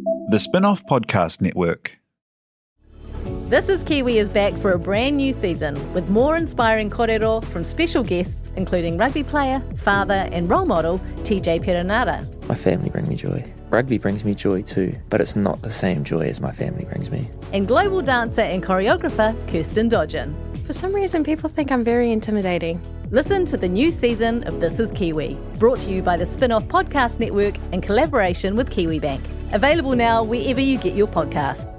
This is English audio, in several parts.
The Spin-off Podcast Network. This is Kiwi is back for a brand new season with more inspiring kōrero from special guests including rugby player, father and role model TJ Perenara. My family bring me joy. Rugby brings me joy too, but it's not the same joy as my family brings me. And global dancer and choreographer Kirsten Dodgen. For some reason, people think I'm very intimidating. Listen to the new season of This is Kiwi, brought to you by the Spin-off Podcast Network in collaboration with KiwiBank. Available now wherever you get your podcasts.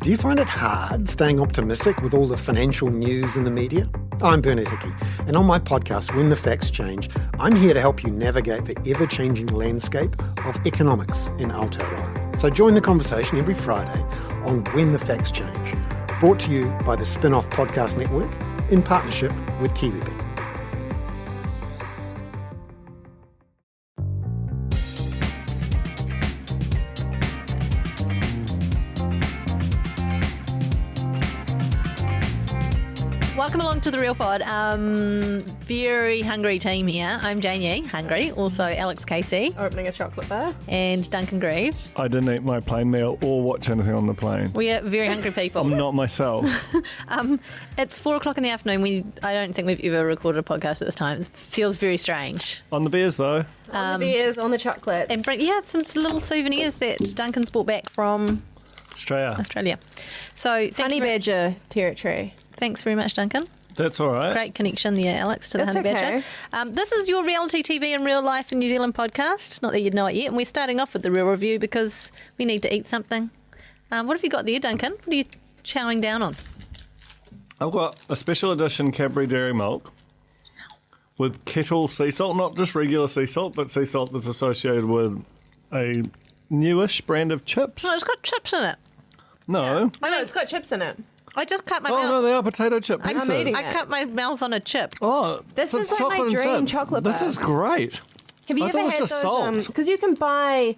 Do you find it hard staying optimistic with all the financial news in the media? I'm Bernard Hickey, and on my podcast, When the Facts Change, I'm here to help you navigate the ever-changing landscape of economics in Aotearoa. So join the conversation every Friday on When the Facts Change, brought to you by the Spin-off Podcast Network in partnership with KiwiBank. Welcome along to the Real Pod. Very hungry team here. I'm Jane Yee, hungry. Also Alex Casey. Opening a chocolate bar. And Duncan Grieve. I didn't eat my plane meal or watch anything on the plane. We are very hungry people. I'm not myself. It's 4:00 in the afternoon. I don't think we've ever recorded a podcast at this time. It feels very strange. On the beers, though. On the beers, on the chocolates. And some little souvenirs that Duncan's brought back from Australia. So Honey Badger territory. Thanks very much, Duncan. That's all right. Great connection there, Alex, to the That's Honey okay. Badger. This is your reality TV in real life in New Zealand podcast. Not that you'd know it yet. And we're starting off with the real review because we need to eat something. What have you got there, Duncan? What are you chowing down on? I've got a special edition Cadbury Dairy Milk with kettle sea salt, not just regular sea salt, but sea salt that's associated with a newish brand of chips. Oh, it's got chips in it. No. I know, it's got chips in it. I just cut my Oh, mouth. no, they are potato chip pieces. I'm eating I it. cut my mouth on a chip. Oh, This so is like chocolate my and dream chips. chocolate This bar. is great. Have you I ever thought it was had just those? salt. Because you can buy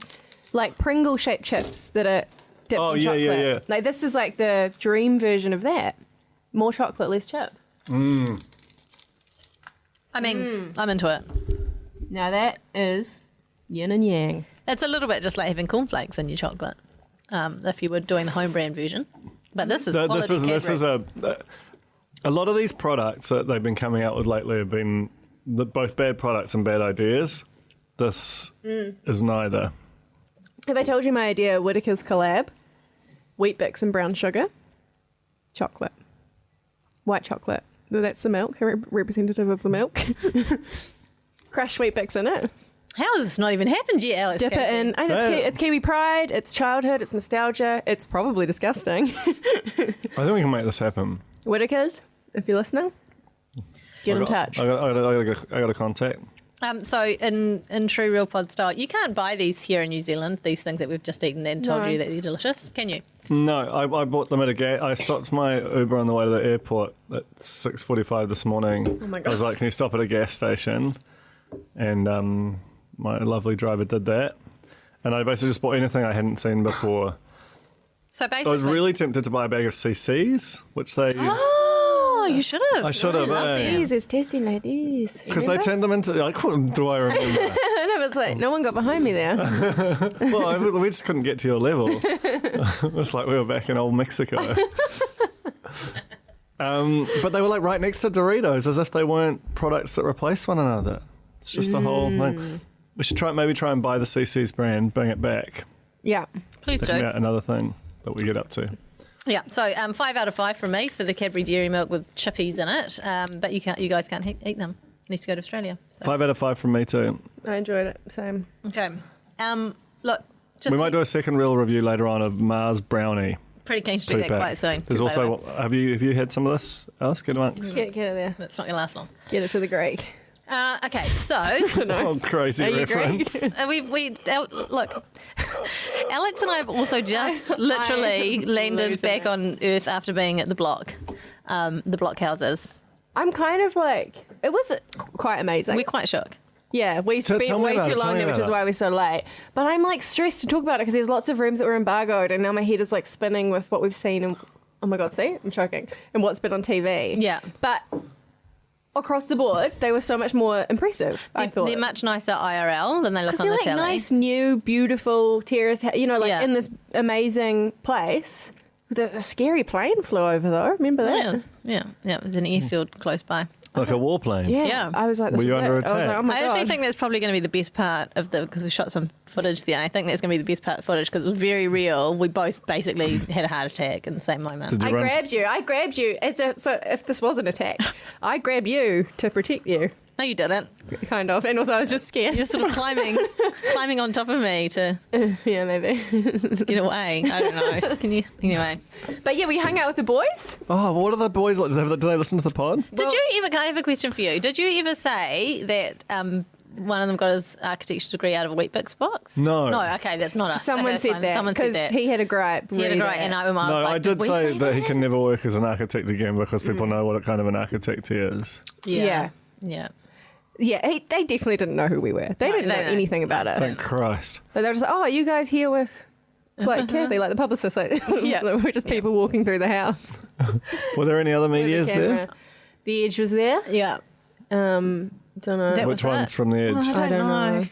like Pringle-shaped chips that are dipped Oh, in yeah, chocolate. yeah, yeah. Like this is like the dream version of that. More chocolate, less chip. I mean, I'm into it. Now that is yin and yang. It's a little bit just like having cornflakes in your chocolate, if you were doing the home brand version. But this is quality This is Cadbury. a lot of these products that they've been coming out with lately have been both bad products and bad ideas. This is neither. Have I told you my idea? Whittaker's collab, Wheat Bix and brown sugar, chocolate, white chocolate. That's the milk, representative of the milk. Crushed Wheat Bix in it. How has this not even happened yet, Alex? Dip it Casey? in. I know, it's Kiwi pride, it's childhood, it's nostalgia. It's probably disgusting. I think we can make this happen. Whittaker's, if you're listening, get in touch. I got a contact. So in true Real Pod style, you can't buy these here in New Zealand, these things that we've just eaten and told No. you that they're delicious, can you? No, I bought them at a gas. I stopped my Uber on the way to the airport at 6:45 this morning. Oh my God. I was like, "Can you stop at a gas station?" And my lovely driver did that. And I basically just bought anything I hadn't seen before. So I basically, was really tempted to buy a bag of CCs, which they Oh, you should have. I should have, love eh? them. These is tasting like these. because they turned them into. Do I remember? I know, but it's like no one got behind me there. Well, we just couldn't get to your level. It's like we were back in old Mexico. But they were like right next to Doritos, as if they weren't products that replaced one another. It's just the whole thing. We should maybe try and buy the CC's brand, bring it back. Yeah. Please That can be do. another thing that we get up to. Yeah, so 5 out of 5 from me for the Cadbury Dairy Milk with chippies in it. But you guys can't eat them. Needs to go to Australia. So. 5 out of 5 from me too. I enjoyed it. Same. Okay. Look, just We might do a second real review later on of Mars Brownie. pretty keen to do that two-pack. quite soon. There's by the also way. have you had some of this? Alice, get amongst. Get it there. It's not going to last long. Get it to the Greek. Okay, so Oh, crazy Are you reference. look, Alex and I have also just literally landed losing back it. on Earth after being at the block houses. I'm kind of like, it was quite amazing. We're quite shook. Yeah, we So spent tell me way about too it, tell long me there, which about is it. why we're so late. But I'm like stressed to talk about it because there's lots of rooms that were embargoed and now my head is like spinning with what we've seen and, oh my God, see? I'm choking. And what's been on TV. Yeah. But across the board, they were so much more impressive. I thought They're much nicer IRL than they look on they're the like telly. nice, new, beautiful terrace. Like Yeah. in this amazing place. The scary plane flew over though. Remember that? Yeah, there's an airfield close by. Like a warplane. Yeah. I was like, this Were you is under it. I was like, attack? oh my I God. actually think that's probably going to be the best part of because we shot some footage there. I think that's going to be the best part of footage because it was very real. We both basically had a heart attack in the same moment. Did you I run- grabbed you. So if this was an attack, I grabbed you to protect you, No, you didn't. kind of. And also I was just scared. You're sort of climbing on top of me to Yeah, maybe. get away. I don't know. Can you? Anyway. But yeah, we hung out with the boys. Oh, what are the boys like? Do they listen to the pod? Did you ever? I have a question for you. Did you ever say that one of them got his architecture degree out of a Weet-Bix box? No. No. Okay, that's not us. Someone Okay, that's said fine. that Someone said because that. he had a gripe. He had a really great, bad. and I was No, like, I did we say that he can never work as an architect again because people know what kind of an architect he is. Yeah. Yeah, they definitely didn't know who we were. They didn't know they don't. anything about us. Thank Christ. But they were just like, oh, you guys here with like Kathy, like the publicist. Like, Yeah. we're just people walking through the house. Were there any other with a medias there? camera. The Edge was there. Yeah. Don't know. That Which was one's it. from the Edge? Oh, I don't know.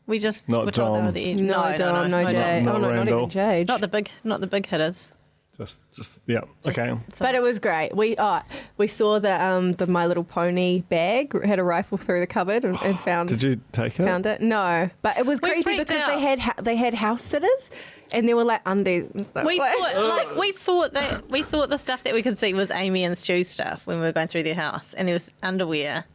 We just Not were told they Dom. were the edge. no, Dom, no Jay. Not Oh no, not Randall. even Jade. Not the big hitters. Just yeah. Okay. But it was great. We saw the My Little Pony bag had a rifle through the cupboard and found. Did you take it? Found it? No, but it was We crazy freaked because out. they had house sitters, and there were like undies and stuff. We Like- thought the stuff that we could see was Amy and Stu's stuff when we were going through their house, and there was underwear,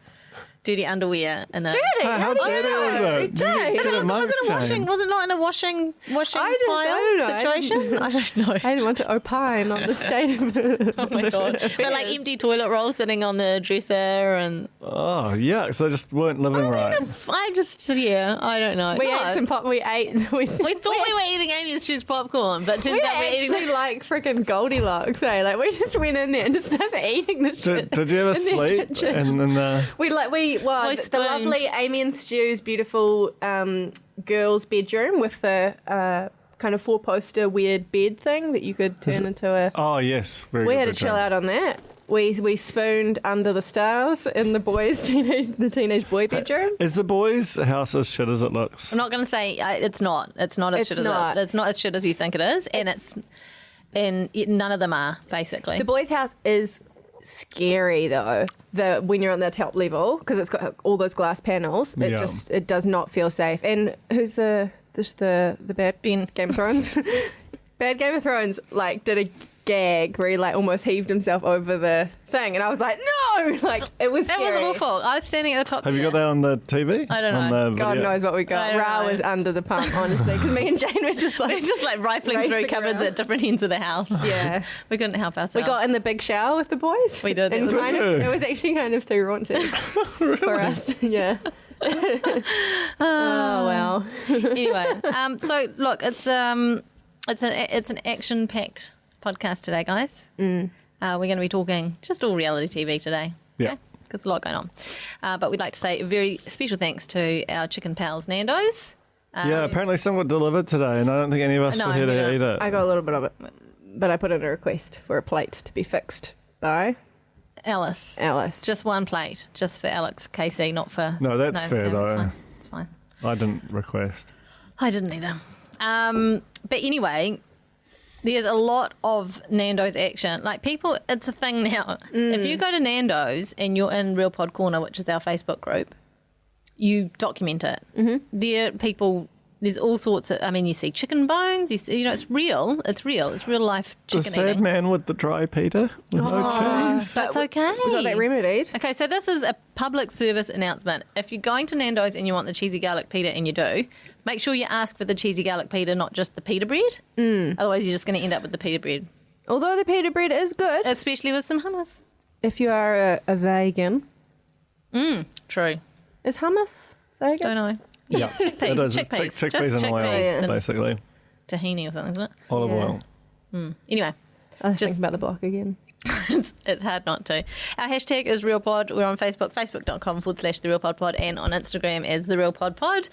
dirty underwear, and a. Dirty? How dirty was it? Did you Jade. get a mug's chain? Was it not in a washing I don't know. situation? I don't know. I didn't want to opine on the state of it. Oh my god! But like empty toilet roll sitting on the dresser, and Oh, yeah. So they just weren't living right. I just I don't know. We No. ate some pop. We ate. We thought we were eating Amy and Stu's popcorn, but turns We out we're eating. actually like freaking Goldilocks. Eh? Like we just went in there and just started eating the shit. Did you ever in their sleep? kitchen. And then We We the spooned. lovely Amy and Stu's beautiful girls' bedroom with the kind of 4-poster weird bed thing that you could turn into a. oh yes, very We good had to chill bedroom. out on that. We spooned under the stars in the teenage boy bedroom. Is the boys' house as shit as it looks? I'm not going to say it's not. It's not as It's shit not. as it's not as shit as you think it is, and none of them are basically. The boys' house is scary though. When you're on the top level because it's got all those glass panels. Yeah. It does not feel safe. And who's the bad Ben. Game of Thrones? Bad Game of Thrones like did a gag where he like almost heaved himself over the thing, and I was like, no, like it was. It was scary. awful. I was standing at the top. Have you got that on the TV? I don't On know. the God video? knows what we I got. don't Ra know. was under the pump, honestly, because me and Jane were just like, We're just like rifling through Racing cupboards around. at different ends of the house. yeah. We couldn't help ourselves. We got in the big shower with the boys. We did. It And was kind of- Did you? it was actually kind of too raunchy for us. Yeah. Oh well. anyway. So look, it's an action-packed podcast today, guys. We're going to be talking just all reality TV today. Yeah. Because a lot going on. But we'd like to say a very special thanks to our chicken pals, Nando's. Yeah, apparently some got delivered today, and I don't think any of us No, were here we to don't. eat it. I got a little bit of it, but I put in a request for a plate to be fixed by Alice. Alice. Just one plate, just for Alex KC, not for... No, that's fair, okay, though. It's fine. I didn't request. I didn't either. But anyway, there's a lot of Nando's action. Like people, it's a thing now. If you go to Nando's and you're in Real Pod Corner, which is our Facebook group, you document it. There are people... There's all sorts of... I mean, you see chicken bones. You see, it's real. It's real. It's real life The chicken sad eating. man with the dry pita with no cheese. That's okay. We got that remedied. Okay, so this is a public service announcement. If you're going to Nando's and you want the cheesy garlic pita, and you do, make sure you ask for the cheesy garlic pita, not just the pita bread. Otherwise, you're just going to end up with the pita bread, Although the pita bread is good especially with some hummus. if you are a vegan. True. Is hummus vegan? Don't know. Yes, It chickpeas. is. It's Chickpeas. chickpeas Just and oil, chickpeas and basically. tahini or something, isn't it? Olive Yeah. oil. Anyway, I was Just- thinking about the block again. it's hard not to. Our hashtag is RealPod. We're on Facebook, facebook.com/TheRealPodPod, and on Instagram as TheRealPodPod.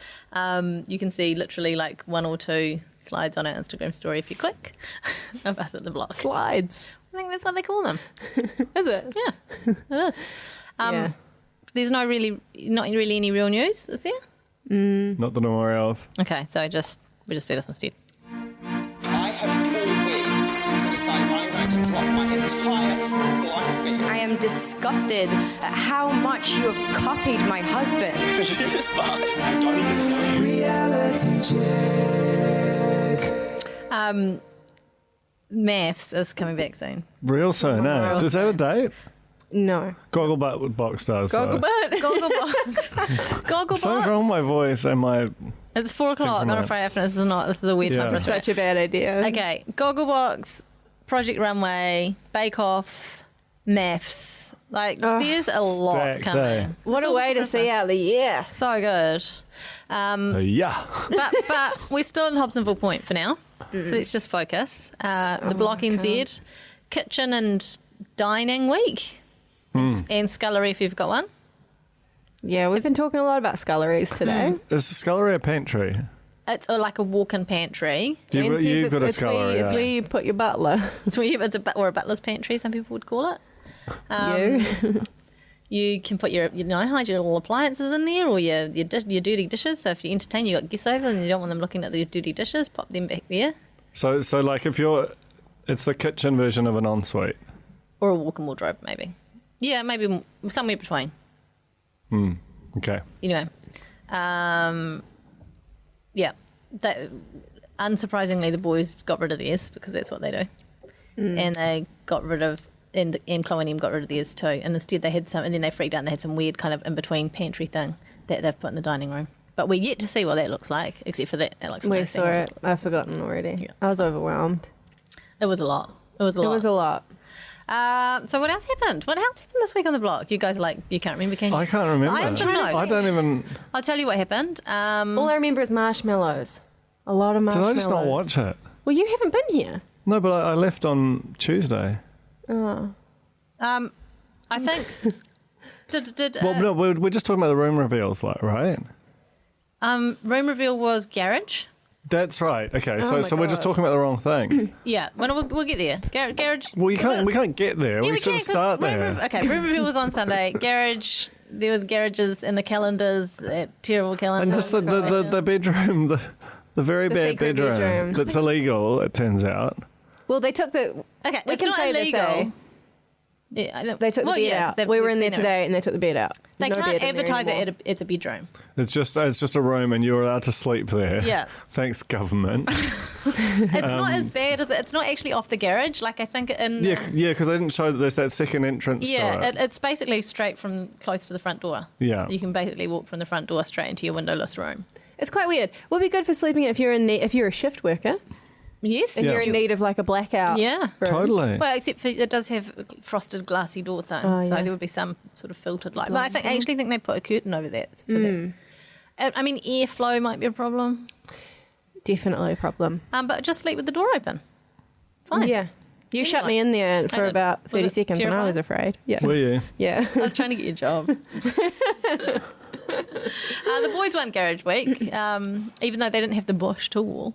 You can see literally like 1 or 2 slides on our Instagram story if you click of us at the block. Slides. I think that's what they call them. Is it? Yeah, it is. Yeah. There's not really any real news, is there? Not that I'm aware of. Okay, so we just do this instead. I have 4 weeks to decide I'm going to drop my entire life fee. I am disgusted at how much you have copied my husband. This is fine. I don't even know you. Maths is coming back soon. Real soon, eh? Real Does that have a date? No. Gogglebox does. though. Gogglebox. Gogglebox. Something's wrong with my voice and my... It's 4 o'clock on a Temperament. Friday afternoon. This is a weird time for us. Such a bad idea. Okay, Gogglebox, Project Runway, Bake Off, Maths. Like, there's a lot Stacked, coming. eh? What It's a all way to Christmas. see out the year. So good. Yeah. But we're still in Hobsonville Point for now. So let's just focus. The Block NZ, Kitchen and Dining Week, and Scullery if you've got one. Yeah, we've been talking a lot about sculleries today. Is the scullery a pantry? It's like a walk-in pantry. You've Menzies, got a it's where you- scullery. It's where you put your butler. It's where or a butler's pantry, some people would call it. You. You can put your hide your little appliances in there, or your dirty dishes. So if you entertain, you got guests over and you don't want them looking at the dirty dishes, pop them back there. So like if you're... It's the kitchen version of an ensuite. Or a walk-in wardrobe, maybe. Yeah, maybe somewhere between. Okay. Anyway, yeah. That, unsurprisingly, the boys got rid of theirs because that's what they do, and they got rid of and Chloe and Em got rid of theirs too. And instead, they had some, and then they freaked out. And they had some weird kind of in between pantry thing that they've put in the dining room. But we're yet to see what that looks like, except for that. It looks We amazing. saw it. I've forgotten already. Yeah. I was overwhelmed. It was a lot. It was a It lot. was a lot. So what else happened? What else happened this week on the block? You guys are like, you can't remember, can you? I can't remember. I have some notes. I don't even... I'll tell you what happened. All I remember is marshmallows. A lot of Did marshmallows. I just not watch it? Well, you haven't been here. No, but I left on Tuesday. I think. Well, no, we're just talking about the room reveals, like, right? Room reveal was garage. That's right. Okay, my so we're just God. talking about the wrong thing. Yeah, well, we'll get there. Garage. Well, we can't get there. Yeah, we should can, 'cause start there. Okay, room reveal was on Sunday. Garage. There were garages in the calendars. That terrible calendar. And just the bedroom, the very The bad secret bedroom bedroom. that's illegal. It turns out. Well, they took the. Okay, we it's can not say illegal. They They took the bed out. We were in there today, and they took the bed out. They No can't bed in there advertise anymore. it as a bedroom. It's just a room, and you're allowed to sleep there. Yeah. Thanks, government. It's not as bad as it's not actually off the garage. Like I think in yeah, because they didn't show that there's that second entrance. yeah, to it. it's basically straight from close to the front door. Yeah. You can basically walk from the front door straight into your windowless room. It's quite weird. Would be good for sleeping if you're if you're a shift worker Yes. and you're in need of like a blackout. Yeah. room. Totally. Well, except for it does have a frosted glassy door thing, Oh, so yeah. there would be some sort of filtered light. But I actually think they put a curtain over that. For that. I mean, airflow might be a problem, Definitely a problem. but just sleep with the door open. Fine. Yeah. You shut me in there for did. about Was 30 it seconds and I was terrifying? afraid. Yeah. Were you? Yeah. I was trying to get you a job. The boys won Garage Week, even though they didn't have the Bosch tool.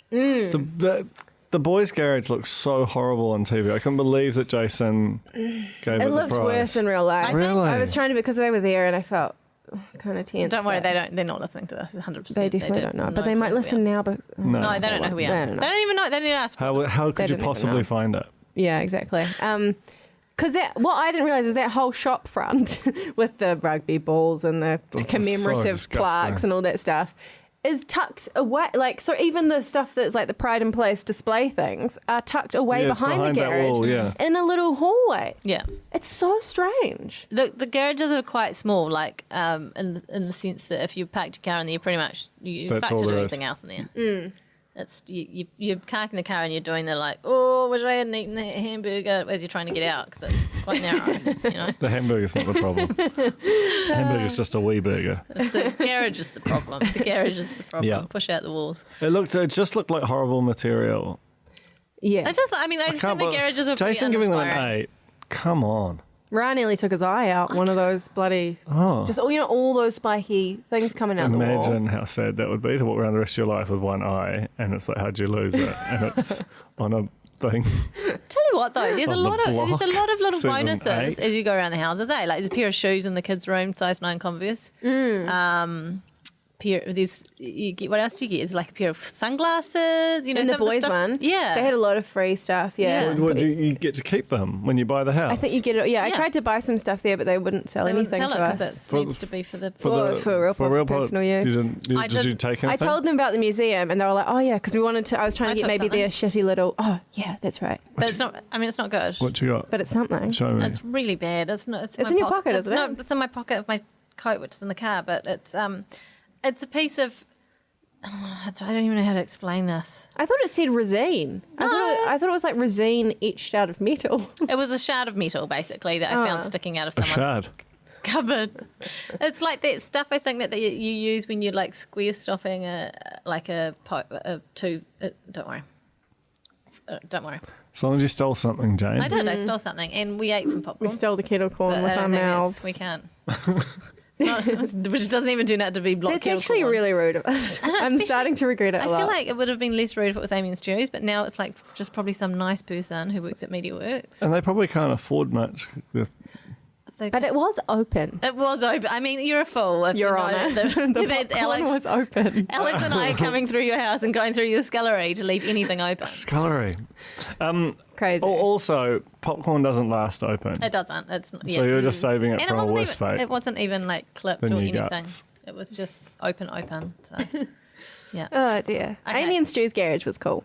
The boys' garage looks so horrible on TV. I couldn't believe that Jason gave it It the looked prize. worse in real life. Really? I was trying to because they were there and I felt kind of tense. Don't worry, but they're not listening to this. 100%. They definitely don't know. But they might listen now. But No. No, they don't know who we are. They They don't don't, know. even know. They didn't ask. How They could you didn't even possibly know. find it? Yeah, exactly. Because what I didn't realize is that whole shop front with the rugby balls and the That's so commemorative disgusting. plaques and all that stuff is tucked away. Like, so even the stuff that's like the Pride in Place display things are tucked away Yeah, it's behind the behind that garage wall, yeah. in a little hallway. Yeah. It's so strange. The garages are quite small, like in the sense that if you parked your car in there, pretty much you That's parked all to do there is. anything else in there. It's you're parking the car and you're doing the like, oh, wish I hadn't eaten that hamburger as you're trying to get out because it's quite narrow, you know. The hamburger's not the problem. Hamburger's just a wee burger. The garage is the problem. The garage is the problem. Yeah. Push out the walls. It just looked like horrible material. Yeah. I just think the garages are Jason pretty giving them uninspiring. an 8. Come on. Ryan nearly took his eye out. One of those bloody, just all those spiky things coming out the wall. Imagine how sad that would be to walk around the rest of your life with one eye, and it's like, how'd you lose it? And it's on a thing. Tell you you what though, there's a lot of little Season bonuses 8. as you go around the houses. Like there's a pair of shoes in the kids' room, size 9 Converse. You get, what else do you get? It's like a pair of sunglasses. You know, In the some of boys stuff. one, Yeah, they had a lot of free stuff. Yeah, Would you get to keep them when you buy the house? I think you get it. Yeah, I Yeah. tried to buy some stuff there, but they wouldn't sell They wouldn't anything sell to it because us. it needs to be for the. For real personal use. Did you take anything? I told them about the museum, and they were like, "Oh yeah," because we wanted to. I was trying to get took maybe something. their shitty little. Oh yeah, that's right. But it's not. I mean, it's not good. What you got? But it's something. Show me. It's really bad. It's not. It's It's my in your pocket, isn't it? No, it's in my pocket of my coat, which is in the car. But it's a piece of. I don't even know how to explain this. I thought it said resine. I thought it was like resine etched out of metal. It was a shard of metal, basically, that I found sticking out of A someone's shard. cupboard. It's like that stuff I think that you use when you're like square stopping don't worry. Don't worry. As long as you stole something, Jane. I did. I stole something, and we ate some We popcorn. stole the kettle corn but with I our don't think mouths. we can't. Which doesn't even turn out to be block That's kettle actually corn. really rude of us. I'm especially- starting to regret it a I lot. feel like it would have been less rude if it was Amy and Stu's, but now it's like just probably some nice person who works at MediaWorks. And they probably can't afford much. But it was open. It was open. I mean, you're a fool if Your you know Honour. that The that popcorn was open. Alex and I are coming through your house and going through your scullery to leave anything open. Scullery. Crazy. Also, popcorn doesn't last open. It doesn't. It's not. Yeah. So you're just saving it And from a wasn't worse even, fate. It wasn't even like clipped than or your anything. guts. It was just open. So, yeah. Oh dear. Okay. Amy and Stu's garage was cool.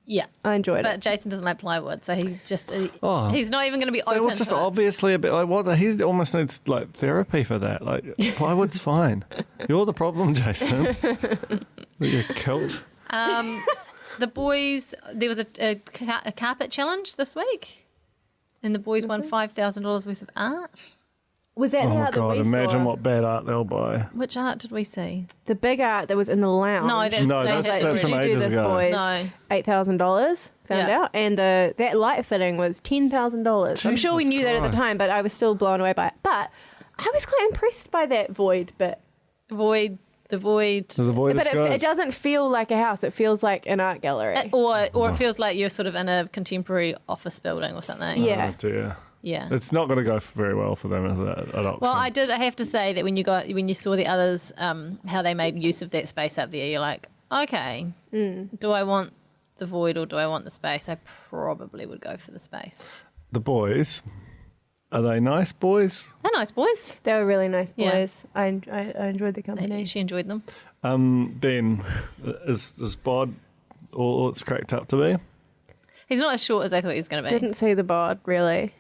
Yeah. I enjoyed But it. Jason doesn't like plywood, so he just Oh. he's not even going to be open. It was just to it. obviously a bit like what he almost needs like therapy for that. Like plywood's fine. You're the problem, Jason. You're cult. The boys, there was a carpet challenge this week, and the boys won $5,000 worth of art. Was that the Oh art that god! we Imagine saw? what bad art they'll buy. Which art did we see? The big art that was in the lounge. No, that's that's from Did you do ages this, ago. boys? No. $8,000 found Yeah. out, and that light fitting was $10,000. I'm sure we Jesus knew that at the Christ. time, but I was still blown away by it. But I was quite impressed by that void bit. The void. So the void But is good. it doesn't feel like a house; it feels like an art gallery. Or it feels like you're sort of in a contemporary office building or something. Yeah. Oh dear. Yeah. It's not going to go very well for them as an option. Well, I have to say that when you saw the others, how they made use of that space up there, you're like, okay, do I want the void or do I want the space? I probably would go for the space. The boys, are they nice boys? They're nice boys. They were really nice Yeah. boys. I enjoyed the company. She enjoyed them. Ben, is Bod all it's cracked up to be? He's not as short as I thought he was going to be. Didn't see the bod really.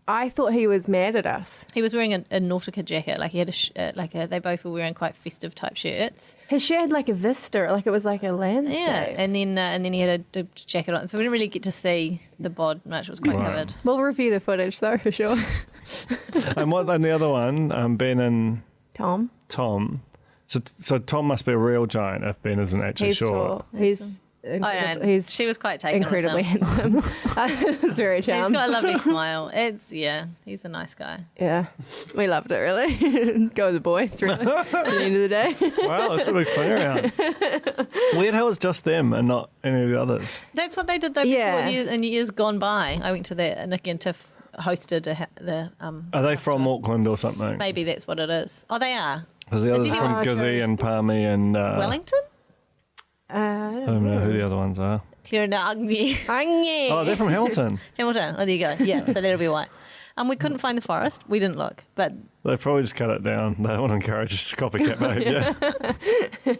I thought he was mad at us. He was wearing a Nautica jacket. Like he had they both were wearing quite festive type shirts. His shirt had like a vista, like it was like a landscape. Yeah, and then he had a jacket on, so we didn't really get to see the bod much. It was quite covered. We'll review the footage though for sure. And the other one, Ben and Tom, So Tom must be a real giant if Ben isn't actually he's short. tall. He's She was quite taken. incredibly with him. He's handsome. He's very charmed. got a lovely smile. He's a nice guy. Yeah, we loved it really. Go with the boys, really. At the end of the day. Wow, it's a big swing around. Weird how it's just them and not any of the others. That's what they did though. Yeah. Before in years gone by. I went to that, and again Tiff hosted the. Are they from Auckland or something? Maybe that's what it is. Oh, they are. Because the others he from from- Gizzy and Palmy and Wellington. I don't know who the other ones are. Oh, they're from Hamilton. Hamilton. Oh, there you go. Yeah, so that'll be why. We couldn't find the forest. We didn't look, but They probably just cut it down. They want to encourage copycat behaviour. We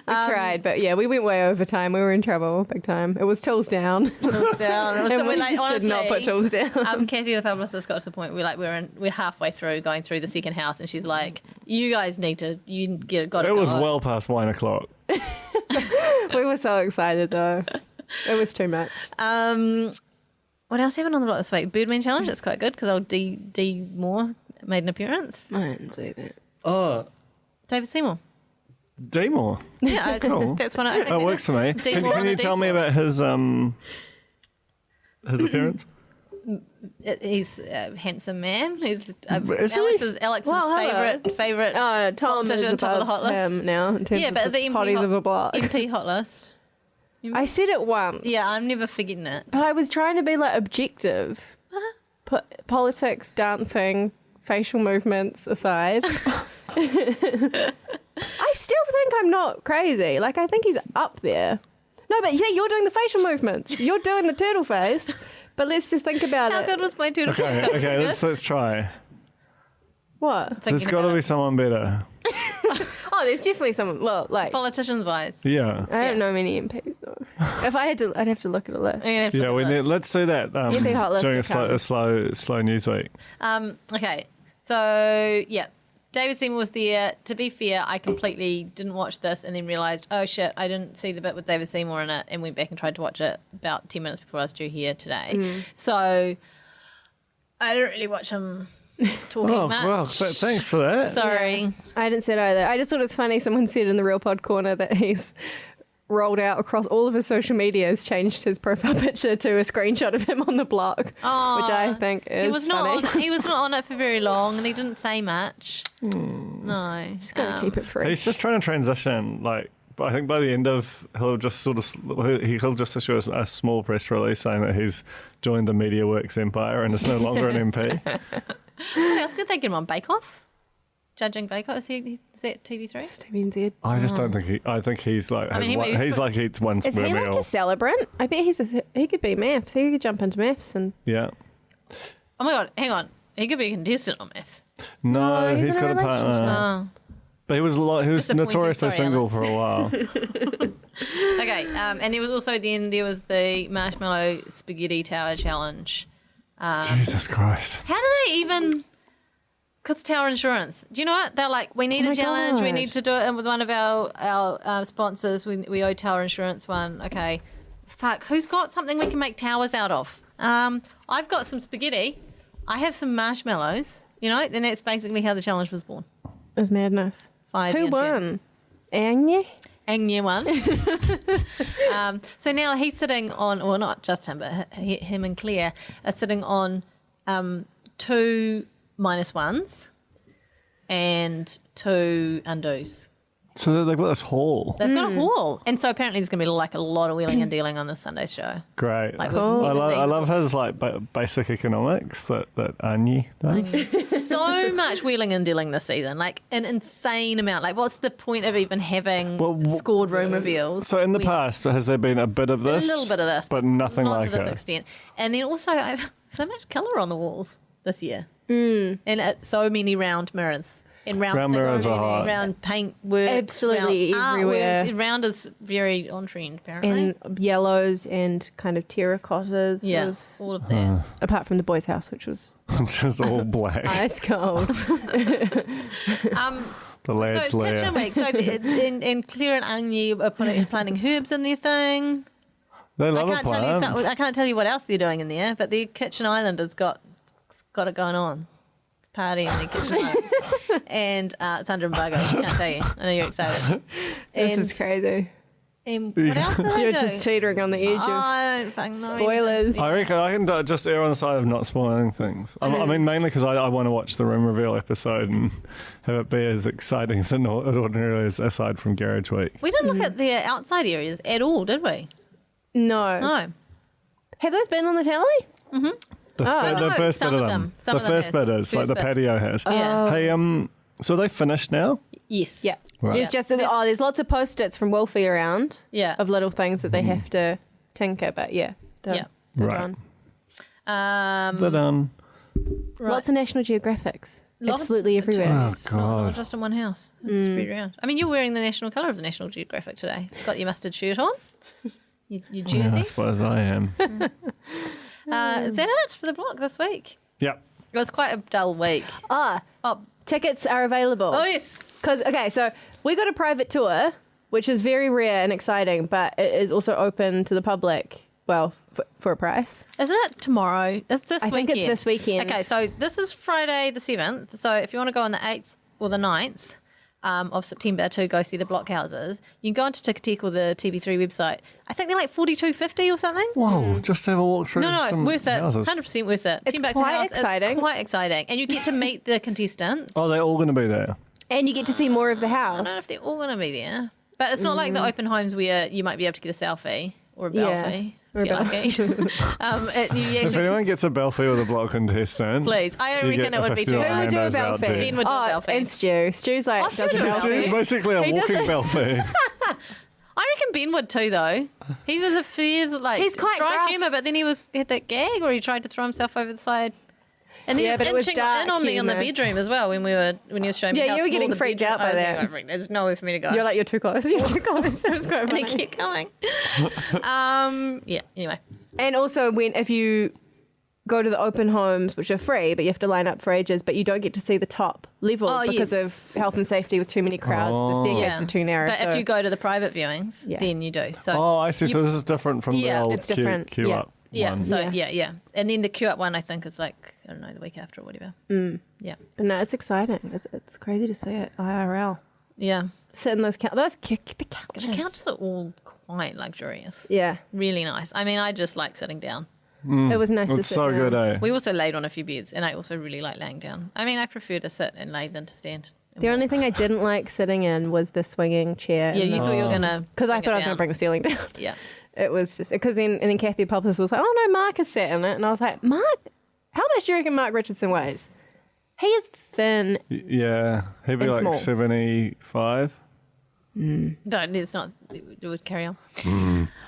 tried, but yeah, we went way over time. We were in trouble big time. It was tools down. tools down. It was And we like, just honestly, did not put tools down. Kathy, the publicist, got to the point we're halfway through going through the second house, and she's like, "You guys need to got to It go." was well past 1 o'clock. We were so excited though. It was too much. What else happened on the block this week? Birdman Challenge. It's quite good because old D Moore made an appearance. I didn't see that. Oh, David Seymour. D-Moore. Yeah, Cool. that's one. I think That works for me. D Can Moore on you the tell me D4. about his appearance? He's a handsome man. He's Is he? Alex's Well, hello. favorite. Tom is politician, top of the above hot list. him now in terms Yeah, of but the the hotties of the block. MP hot list. I said it once, Yeah, I'm never forgetting it. but I was trying to be like objective. Politics, dancing, facial movements aside. I still think I'm not crazy. Like, I think he's up there. No, but yeah, you're doing the facial movements. You're doing the turtle face. But let's just think about How it. good was my turtle? Okay, let's try. What? There's got to be someone better. Oh, there's definitely someone. Well, like, Politicians wise. Yeah. I don't know many MPs though. If I had to, I'd have to look at a list. Yeah, let's do that Anything hot list during that a slow news week. Okay, so yeah, David Seymour was there. To be fair, I completely didn't watch this and then realised, oh shit, I didn't see the bit with David Seymour in it, and went back and tried to watch it about 10 minutes before I was due here today. So I didn't really watch him talking much. Well, thanks for that. Sorry. I didn't see it either. I just thought it was funny. Someone said in the Real Pod Corner that he's rolled out across all of his social medias, changed his profile picture to a screenshot of him on the block, which I think is He was funny. he was not on it for very long, and he didn't say much. No, Just gotta keep it free. He's just trying to transition. Like, I think by the end of, he'll just issue a small press release saying that he's joined the MediaWorks empire and is no longer an MP. What else could they get him on? Bake Off? Judging Bake Off? Is that TV3? Steven Z. I just don't think I think he's like eats one Is square he like meal. a celebrant? I bet he could be maths. He could jump into maths and. Yeah. Oh my god, hang on. He could be a contestant on Maths. No, he's he's in a got a partner. But he was Disappointing, notoriously sorry, single Alex. for a while. Okay, and there was also there was the Marshmallow Spaghetti Tower Challenge. Jesus Christ. How do they even... Because Tower Insurance. Do you know what? They're like, we need Oh a my challenge. We God. need to do it with one of our sponsors. We owe Tower Insurance one. Okay. Fuck, who's got something we can make towers out of? I've got some spaghetti. I have some marshmallows. You know, and that's basically how the challenge was born. It's madness. 5 Who years won? Anya? Anya won. So now he's sitting on, well, not just him, but him and Claire are sitting on 2 -1s and 2 undos. So they've got this haul. They've got a haul. And so apparently there's going to be like a lot of wheeling and dealing on this Sunday show. Great. Like Cool. we've never I seen love his like basic economics that Anyi does. so much wheeling and dealing this season, like an insane amount. Like, what's the point of even having scored room reveals? So in the past, has there been a bit of this? A little bit of this, but nothing not like to this it. extent. And then also, I have so much colour on the walls this year, and so many round mirrors. And Round mirrors are hot. round paint works, Absolutely round everywhere. artworks. Round is very on trend, apparently. And yellows and kind of terracottas. Yeah, was- all of that. apart from the boys' house, which was Just all black. ice cold. The So lad's it's kitchen lair. week. So and Claire and Angie are planting herbs in their thing. They I love a can't tell plant. you. I can't tell you what else they're doing in there, but their kitchen island has got it going on. It's a party in their kitchen island, and it's under embargo. Can't tell you. I know you're excited. This And, is crazy. and what else do they You're do? just teetering on the edge Oh, I don't fucking know. of spoilers. I reckon I can just err on the side of not spoiling things. I mean, mainly because I want to watch the room reveal episode and have it be as exciting as it ordinarily is, aside from Garage Week. We didn't look at the outside areas at all, did we? No. No. Have those been on the tally? The no, first some bit of of them. them. Some The of them first has. bit is, like First the bit. patio has. Yeah. Hey, so are they finished now? Yes. Yeah. Right. There's just there's lots of post-its from Wolfie around. Yeah. Of little things that they have to tinker, but yeah. They're, Yeah. they're Right. done. They're done. Right. Lots of National Geographics. Lots Absolutely of everywhere. tourists, Oh, not God. just in one house. It's spread around. I mean, you're wearing the national colour of the National Geographic today. Got your mustard shirt on. Your Yeah, jersey. I suppose I am. Is that it for the block this week? Yep. It was quite a dull week. Ah, Oh, tickets are available. oh yes. Because, okay, so we got a private tour, which is very rare and exciting, but it is also open to the public, well, for a price. Isn't it tomorrow? It's this I weekend. think it's this weekend. Okay, so this is Friday the 7th. So if you want to go on the 8th or the 9th of September to go see the block houses, you can go onto Ticketek or the TV3 website. I think they're like $42.50 or something. Whoa, just have a walk through No, some worth it. houses. 100% worth it. It's $10 quite a house. exciting. It's quite exciting. And you get to meet the contestants. Oh, they're all going to be there. And you get to see more of the I don't know if house. they're all going to be there. But it's not like the open homes where you might be able to get a selfie or a Yeah. belfie. Or a If you're lucky. You If actually, anyone gets a belfie with a block contestant, please. I you reckon get it would be too $50 Who would hard. do a Nando's belfie? voucher. Ben would do a belfie. And Stu. Stu's like, Oh, Stu does a would do a belfie. belfie. It's basically a He walking doesn't- belfie. I reckon Ben would too, though. He was He's quite dry gruff. humour, but then he had that gag where he tried to throw himself over the side. And then Yeah, he but it was was inching dark in on me in the humour. bedroom as well when he was showing me Yeah, how you were small getting the freaked bedroom- out by I was that. like, there's nowhere for me to go. You're like, you're too close. You're too close. It was quite and he funny. kept going. Yeah, anyway. And also, if you go to the open homes, which are free, but you have to line up for ages, but you don't get to see the top level Oh, because yes. of health and safety with too many crowds. The staircases are too narrow. But so- if you go to the private viewings, Yeah. then you do. So Oh, I see. So this is different from the Yeah, old it's different. queue Yeah. up yeah, one. so Yeah. yeah. And then the queue up one I think is like, I don't know, the week after or whatever. Yeah. But no, it's exciting. It's crazy to see it IRL. Yeah. Sit in those couches. The couches. The couches are all quite luxurious. Yeah, Really nice. I mean, I just like sitting down. it was nice to It's sit so down. good, eh? We also laid on a few beds, and I also really like laying down. I mean, I prefer to sit and lay than to stand. and The only walk. thing I didn't like sitting in was the swinging chair. Yeah, you thought you were gonna because I bring thought it I was going to down. bring the ceiling down. Yeah. It was just because then Kathy the publicist was like, "Oh no, Mark is sat in it," and I was like, "Mark, how much do you reckon Mark Richardson weighs? He is thin." Yeah, he'd be And like small. No, 75. it's not. It would carry on.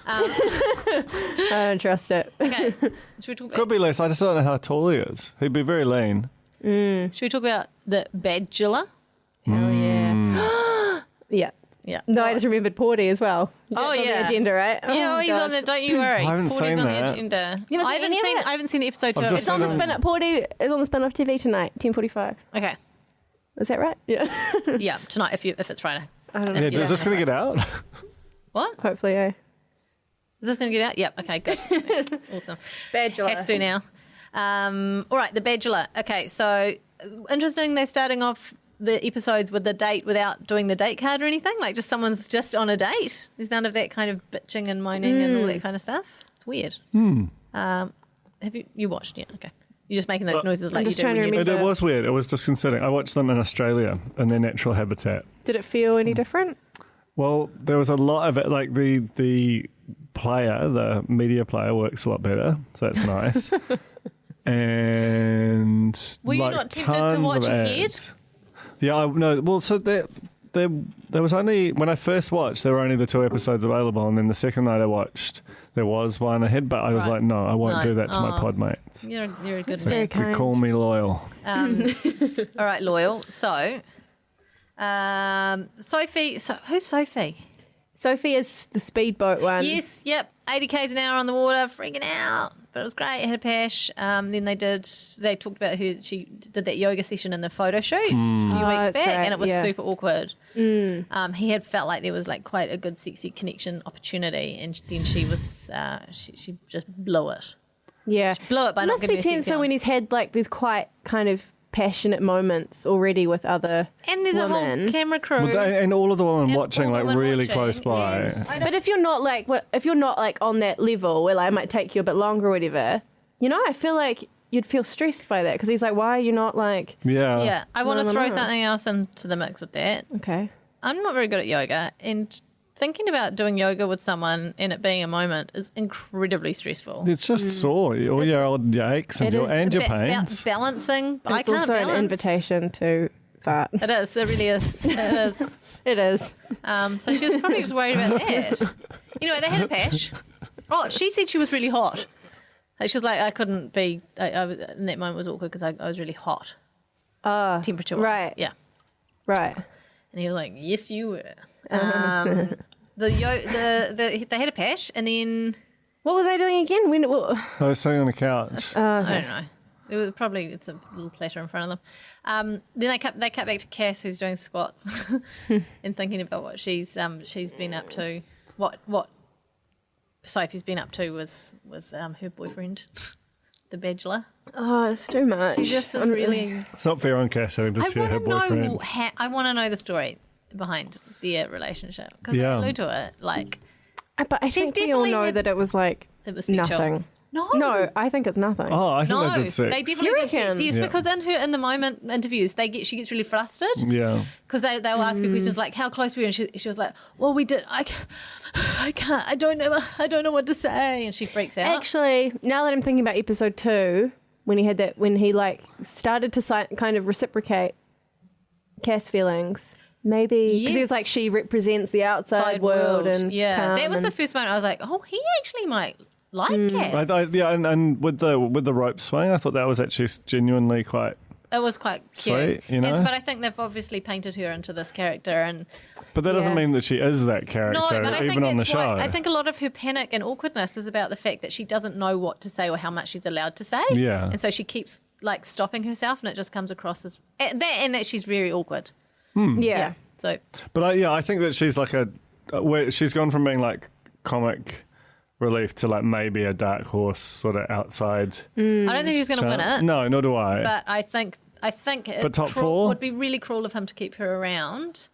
I don't trust it. Okay. Should we talk Could about? be less. I just don't know how tall he is. He'd be very lean. Should we talk about the Badula? Hell yeah. yeah. Yeah. No, I just remembered Porty as well. Oh, That's on yeah. the agenda, right? Yeah, Oh, he's God. on the. Don't you worry. I haven't Porty's seen on that. the agenda. You haven't I seen haven't any of seen. it? I haven't seen the episode. I've to just It's on the seen spin up. Porty is on the spin off TV tonight, 10:45. Okay. Is that right? Yeah. Yeah, tonight if it's Friday. I don't know. Yeah, you is don't this going to get out? What? Hopefully, yeah. Is this going to get out? Yep. Okay. Good. Awesome. Badula. Has to now. All right, the Badula. Okay, so interesting. They're starting off the episodes with the date without doing the date card or anything. Like just someone's just on a date. There's none of that kind of bitching and moaning and all that kind of stuff. It's weird. Have you watched? Yeah. Okay. You're just making those noises like you just do trying when to you. remember. It was weird. It was disconcerting. I watched them in Australia in their natural habitat. Did it feel any different? Well, there was a lot of it. Like the player, the media player, works a lot better. So that's nice. And Were you like, not tempted to tons watch of ahead? ads. Yeah, I no. Well, so there was only when I first watched, there were only the 2 episodes available, and then the second night I watched, there was one ahead. But I was Right. like, no, I won't No. do that to my Oh. pod mates. You're a good very man. kind. They call me loyal. All right, loyal. So, Sophie. So who's Sophie? Sophie is the speedboat one. Yes, yep. 80 k's an hour on the water, freaking out. But it was great. It had a pash. Then they talked about she did that yoga session in the photo shoot a few weeks that's back, right, and it was yeah. super awkward. He had felt like there was like quite a good sexy connection opportunity, and then she was she just blew it. Yeah. Blew it by It not must giving be me a tense sexy so when one. he's had like these quite kind of passionate moments already with other And there's a women. whole camera crew. And all of the women And watching, all the like women really watching, close by. and I don't- But if you're not like on that level where like, it might take you a bit longer or whatever, I feel like you'd feel stressed by that because he's like, why are you not like, Yeah. yeah, I want to No, no, throw no. something else into the mix with that. okay, I'm not very good at yoga, and thinking about doing yoga with someone and it being a moment is incredibly stressful. It's just sore. All your old aches and It your, is and your Ba- pains. balancing, I it's can't also balance. an invitation to fart. It is. It really is. It is. It is. So she was probably just worried about that. Anyway, they had a pash. Oh, she said she was really hot. Like, she was like, I couldn't be. I was, in that moment was awkward because I was really hot. Temperature-wise. right. Yeah. Right. And he was like, "Yes, you were." They had a pash, and then What were they doing again? I was sitting on the couch. I don't know. It was probably it's a little platter in front of them. Then they cut back to Cass, who's doing squats and thinking about what she's been up to, what Sophie's been up to with her boyfriend, the Bachelor. Oh, it's too much. She just was really. It's not fair on Cass having to I share her want to know. boyfriend. I want to know the story behind their relationship because Yeah. they allude to it like But I She's think we all definitely know had- that it was like it was sexual. nothing. No, I think it's nothing. Oh, I think No, they did sex. they definitely You did sex. reckon? Yes, Yeah. because in the moment interviews, she gets really flustered. Yeah. Because they will ask her questions like, how close were you? And she was like, well, we did. I can't. I don't know what to say. And she freaks out. Actually, now that I'm thinking about episode 2, when he like started to kind of reciprocate Cass' feelings, maybe because he was like, she represents the outside world and that was the first moment I was like, oh, he actually might like Cass. And with the rope swing, I thought that was actually genuinely quite. It was quite cute. Sweet, you know? But I think they've obviously painted her into this character, But that doesn't mean that she is that character, no, but I even think on the that's show. why I think a lot of her panic and awkwardness is about the fact that she doesn't know what to say or how much she's allowed to say. Yeah. And so she keeps like stopping herself, and it just comes across as that she's very awkward. Yeah. So, But I think that she's like where she's gone from being like comic relief to like maybe a dark horse sort of outside. I don't think she's going to win it. No, nor do I. But I think But top 4? would be really cruel of him to keep her around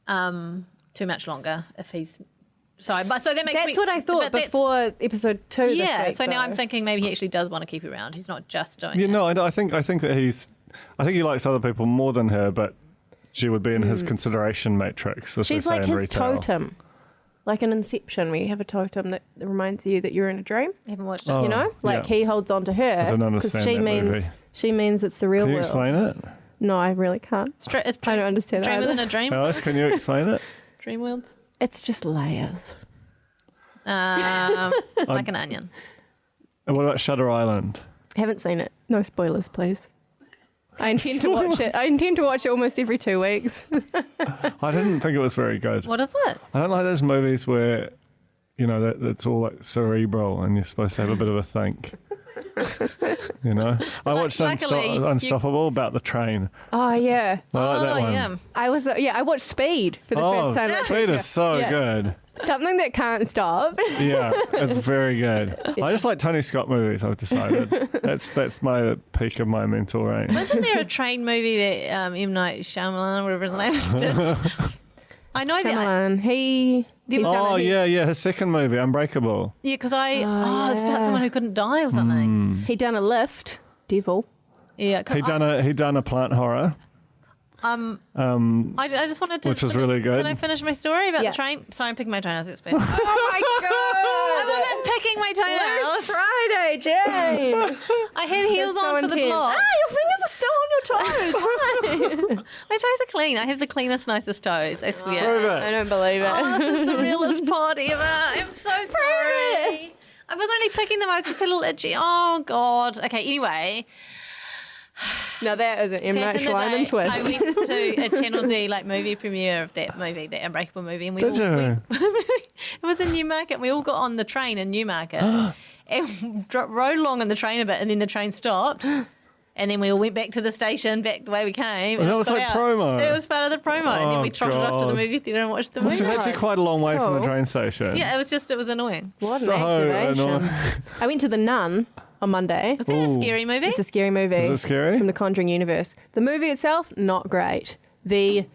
too much longer if he's. Sorry, but so that makes That's what I thought before episode 2. Yeah, this week, so now though. I'm thinking maybe he actually does want to keep her around. He's not just doing Yeah, it. no, I think that I think he likes other people more than her, but she would be in his consideration matrix. As She's they say like in his retail. totem. Like an Inception, where you have a totem that reminds you that you're in a dream. I haven't watched it. Oh, You know, like yeah. he holds on to her. I don't understand she that means movie. she means it's the real Can you world. explain it? No, I really can't. It's I don't understand Dream that. within either. a dream. Alice, can you explain it? Dream worlds. It's just layers. Like an onion. And what about Shutter Island? Haven't seen it. No spoilers, please. I intend to watch it. I intend to watch it almost every 2 weeks. I didn't think it was very good. What is it? I don't like those movies where, you know, that's all like cerebral and you're supposed to have a bit of a think. You know, I watched luckily, Unstoppable about the train. Oh yeah. I like that one. Yeah. I watched Speed for the first time. Speed is so Yeah. good. Something that can't stop. Yeah, it's very good. I just like Tony Scott movies. I've decided that's my peak of my mental range. Wasn't there a train movie that M. Night Shyamalan, whatever his name is, did? I know that. Shyamalan. He's done Oh it. yeah, his second movie, Unbreakable. Yeah, because it's about yeah. someone who couldn't die or something. He done a lift. Devil. Yeah, 'cause He done a plant horror. I just wanted to. Which was really good. Can I finish my story about Yeah. the train? Sorry, I'm picking my toenails. It's bad. Oh my I wasn't picking my toenails. Friday, Jane. I had heels That's so on for the intense. block. Your fingers are still on your toes. Why? My toes are clean. I have the cleanest, nicest toes. I swear. Prove I it. don't believe it. Oh, this is the realest pod ever. I'm so sorry. I wasn't really picking them. I was just a little itchy. Oh, God. Okay, anyway. Now that is an M. Back Night in the Shyamalan day, twist. I went to a Channel D movie premiere of that movie, that Unbreakable movie, and Did you? it was in Newmarket. We all got on the train in Newmarket and rode along on the train a bit, and then the train stopped. And then we all went back to the station, back the way we came. And that was got like out. promo. It was part of the promo. And then Oh, we trotted off to the God. movie theatre and watched the movie. Which is actually quite a long way from the Cool. train station. Yeah, it was annoying. What So an activation. annoying. I went to The Nun on Monday. Was that a scary movie? It's a scary movie. Is it scary? From the Conjuring universe. The movie itself, not great. The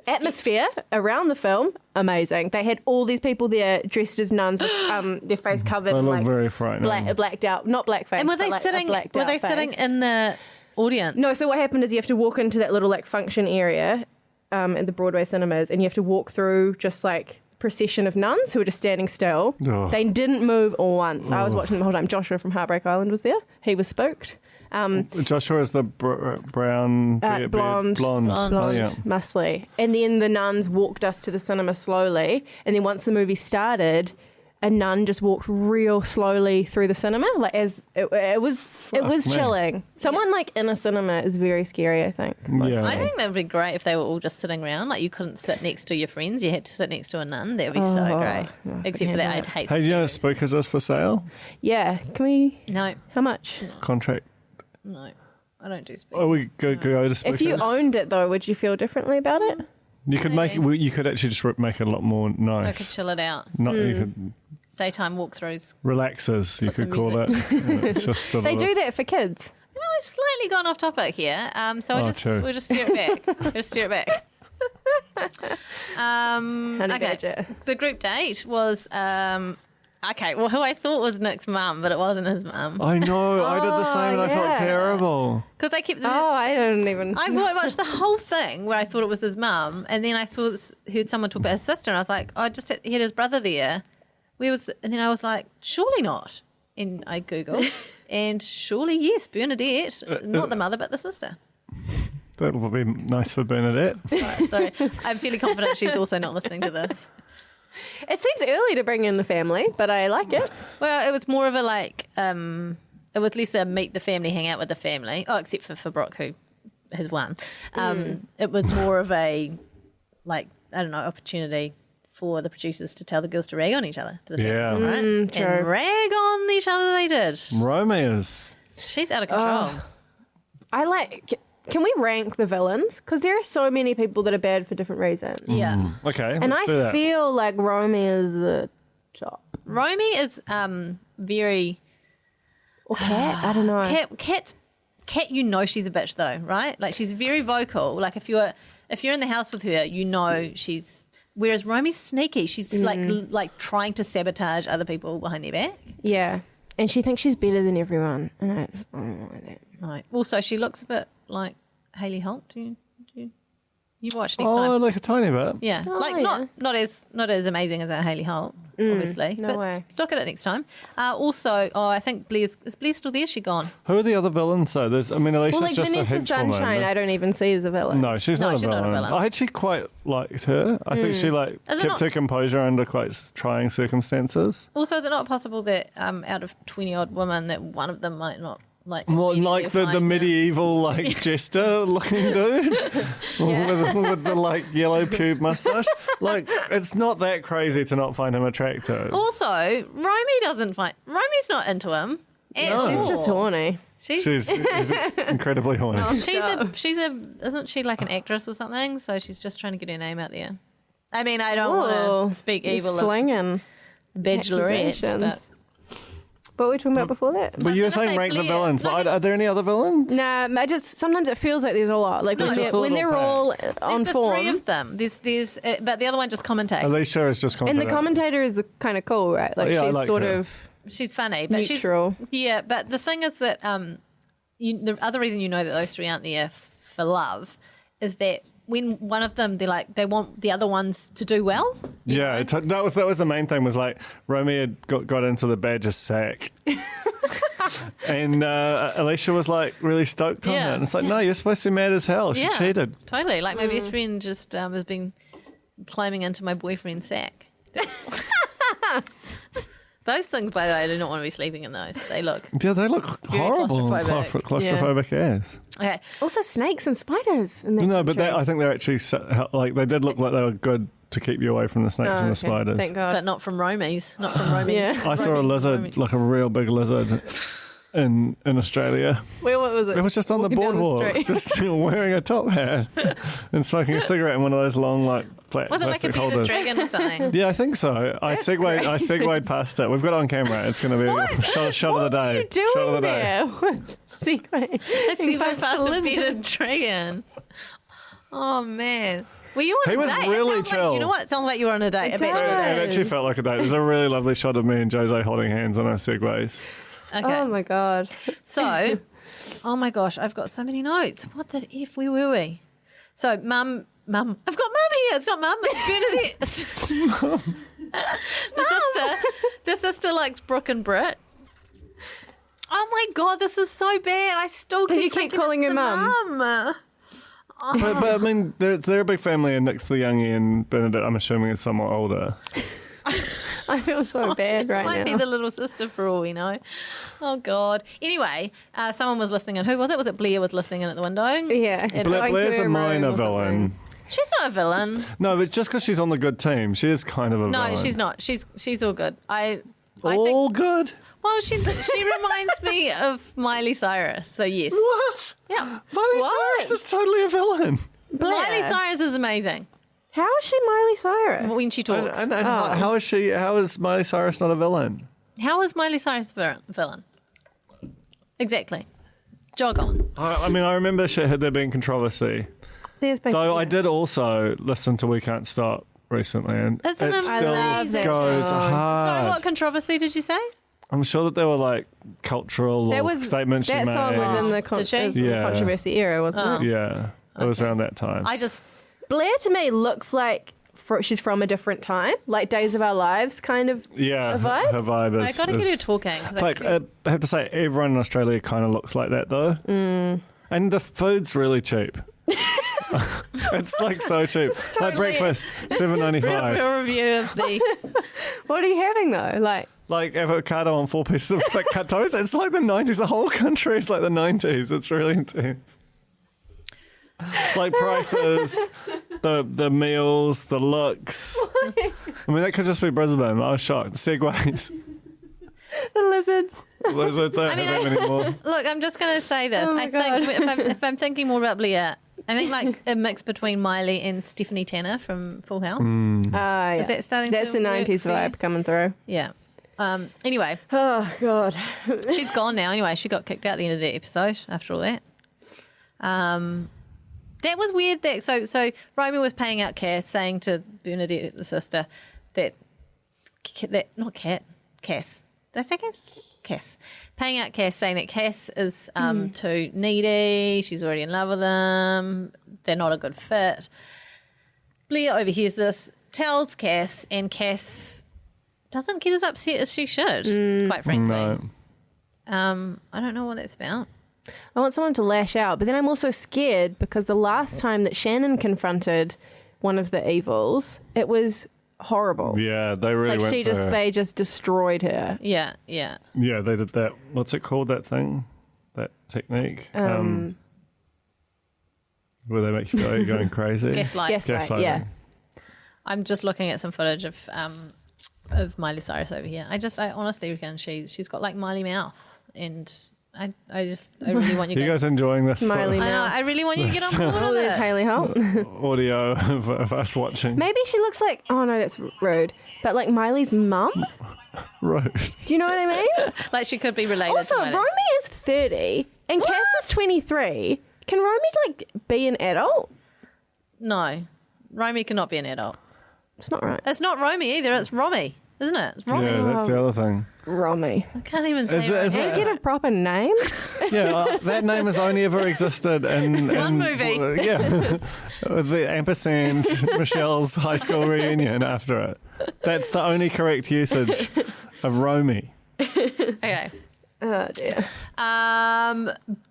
atmosphere around the film, amazing. They had all these people there dressed as nuns with their face covered They in look like very frightening. blacked out, not blackface. And were but they like a sitting? blacked Were out they sitting face. in the audience? No, so what happened is you have to walk into that little like function area at the Broadway cinemas, and you have to walk through just like procession of nuns who are just standing still. Ugh. They didn't move once. I was watching them the whole time. Joshua from Heartbreak Island was there. He was spooked. Joshua is the brown, beard, blonde. blonde. Oh, yeah. Muscly. And then the nuns walked us to the cinema slowly. And then once the movie started, a nun just walked real slowly through the cinema. Like as it was me. chilling. Someone like in a cinema is very scary, I think. Yeah. I think that would be great if they were all just sitting around. Like you couldn't sit next to your friends. You had to sit next to a nun. That would be so great. Except for that, I'd hate. Hey, do you know Spookers is for sale? Yeah. Can we? No, How much? Contract. no, I don't do speak. Oh, we go to Spookers. If you owned it though, would you feel differently about it? You could make you could actually just make it a lot more I could nice. chill it out. Not you could Daytime walkthroughs. relaxers. You Put could some call that. music. Yeah, it's just a They little- do that for kids. You know, we've slightly gone off topic here. So Oh, true. we'll just steer it back. We'll just steer it back. Honey Okay. badger. The group date was Okay, well, who I thought was Nick's mum, but it wasn't his mum. I know. I did the same and I felt terrible. Because they kept... I don't even... I watched the whole thing where I thought it was his mum, and then I heard someone talk about his sister, and I was like, I just had his brother there. And then I was like, surely not. And I Googled, and surely yes, Bernadette, not the mother, but the sister. That would be nice for Bernadette. Right, sorry, I'm fairly confident she's also not listening to this. It seems early to bring in the family, but I like it. Well, it was more of a it was less a meet the family, hang out with the family. Oh, except for Brock, who has won. It was more of a, opportunity for the producers to tell the girls to rag on each other. To the family, right? True. And rag on each other they did. Romy is... She's out of control. Can we rank the villains? Because there are so many people that are bad for different reasons. Yeah. Okay, And let's do that. feel like Romy is the top. Romy is very... Or Cat, I don't know. Cat, you know she's a bitch though, right? Like she's very vocal. Like if you're in the house with her, you know she's... Whereas Romy's sneaky. She's like trying to sabotage other people behind their back. Yeah. And she thinks she's better than everyone. And I don't like that. Right. Also, she looks a bit like Hayley Holt. Do you watch next time? Like a tiny bit. Yeah, not as amazing as Hayley Holt, obviously. no but way. Look at it next time. Also, I think is Blair still there? She gone? Who are the other villains though? Alicia's Well, like just a Vanessa henchwoman. Sunshine, I don't even see as a villain. No, she's not a villain. I actually quite liked her. I think she kept her composure under quite trying circumstances. Also, is it not possible that out of 20 odd women, that one of them might not like the medieval jester looking dude with the yellow pube mustache. It's not that crazy to not find him attractive. Also, Romy's not into him. She's just horny. She's incredibly horny. Isn't she like an actress or something? So she's just trying to get her name out there. I mean, I don't want to speak evil slinging of bachelorettes, What were we talking about before that? But you were saying rank the villains, but are there any other villains? Nah, sometimes it feels like there's a lot. Like when they're all on there's form. There's 3 of them. There's but the other one just commentates. Alicia is just commentating. And the commentator is kind of cool, right? Like I she's like sort her. of She's funny, but neutral. But the thing is that the other reason you know that those 3 aren't there for love is that when one of them, they want the other ones to do well. Yeah, that was the main thing. Was like Romy had got into the Badger sack, and Alicia was really stoked on it. And it's like, no, you're supposed to be mad as hell. She cheated. Totally. Like my best friend just has been climbing into my boyfriend's sack. Those things, by the way, I do not want to be sleeping in those. They look horrible. Claustrophobic ass. Okay. Also snakes and spiders. No, but I think they're actually they did look like they were good to keep you away from the snakes and the spiders. Thank God. But not from Romy's. Not from Romy's. Yeah. I saw a lizard, like a real big lizard, in Australia. What was it? It was just on the Walking down the boardwalk, street. just wearing a top hat and smoking a cigarette in one of those long Was it like a plastic bearded holders. dragon or something? Yeah, I think so. I segued past it. We've got it on camera. It's going to be a shot of the day. What are you doing Shot of the day. there? Segway. Let's see my past a bearded dragon. Oh man. Were you on He a was date? really It sounds chill. Like, you know what? It sounds like you were on a date. A bachelor It date. actually felt like a date. There's a really lovely shot of me and Jose holding hands on our segways. Okay. Oh my God. So, oh my gosh, I've got so many notes. What the F? Where were we? So, Mum. I've got Mum here. It's not Mum. It's Bernadette. The sister likes Brooke and Britt. Oh my God, this is so bad. I still keep you keep thinking calling it's her the mum? But I mean, they're a big family, and Nick's the youngie, and Bernadette, I'm assuming, is somewhat older. I feel so bad right Might now. be the little sister for all we know. Oh God. Anyway, someone was listening in. Who was it? Was it Blair was listening in at the window? Yeah. Blair's a minor villain. She's not a villain. No, but just because she's on the good team, she is kind of a villain. No, she's not. She's all good. I All think, good? well, she reminds me of Miley Cyrus. So yes. What? Yeah. Miley Cyrus is totally a villain. Miley Cyrus is amazing How is she Miley Cyrus? when she talks. And how is Miley Cyrus not a villain? How is Miley Cyrus a villain? Exactly. Jog on. I mean, I remember there being controversy. There's been, Though I did also listen to We Can't Stop recently, and Isn't it it still amazing? goes song. hard. Sorry, what controversy did you say? I'm sure that there were like cultural statements she that made. song was in the, Did she? it was in the Yeah. controversy era, wasn't it? Yeah, it was around that time. Blair to me looks like she's from a different time, like Days of Our Lives kind of. Yeah, a vibe? her vibe is. I got to get her is- talking. 'cause I Like, speak- I have to say, everyone in Australia kind of looks like that, though. And the food's really cheap. It's like so cheap. Like breakfast, $7.95. real review of the. What are you having though? Like avocado on 4 pieces of thick cut toast. It's like the 90s. The whole country is like the 90s. It's really intense. Like prices, the meals, the looks. I mean, that could just be Brisbane. I was shocked. Segways. the lizards. Lizards don't have them anymore. Look, I'm just going to say this. Oh my I God. think if I'm thinking more about Blair, I think like a mix between Miley and Stephanie Tanner from Full House. Yeah. Is that starting That's to the work 90s for you? vibe coming through. Yeah. Anyway, Oh God. she's gone now. Anyway, she got kicked out at the end of the episode after all that. That was weird. So Romy was paying out Cass, saying to Bernadette, the sister, that not Cass. Did I say Cass? Cass. Paying out Cass, saying that Cass is too needy. She's already in love with him. They're not a good fit. Blair overhears this, tells Cass, and Cass doesn't get as upset as she should, quite frankly. No. I don't know what that's about. I want someone to lash out, but then I'm also scared because the last time that Shannon confronted one of the evils, it was horrible. Yeah, they really Like went for her. they just destroyed her. Yeah. Yeah, they did that. What's it called, that thing? That technique? Where they make you feel like you're going crazy? Gaslight. Gaslight, yeah. I'm just looking at some footage of Miley Cyrus over here. I honestly reckon she's got like Miley mouth, and I really want you Are you guys. guys enjoying this Miley I know. mouth. I really want you to get on board Oh, with there's it. Hayley Holt. audio of us watching? Maybe she looks like, oh no, that's rude, but like Miley's mum. Road. Do you know what I mean? Like she could be related Also, to Miley. Romy is 30 and Cass is 23. Can Romy like be an adult? No, Romy cannot be an adult. It's not right. It's not Romy either. It's Romy, isn't it? It's Romy. Yeah, that's the other thing. Romy. I can't even say Is it- Romy. is Do you it- get a proper name? Yeah, that name has only ever existed in One movie. Yeah, with the ampersand Michelle's high school reunion after it. That's the only correct usage of Romy. Okay. Oh dear.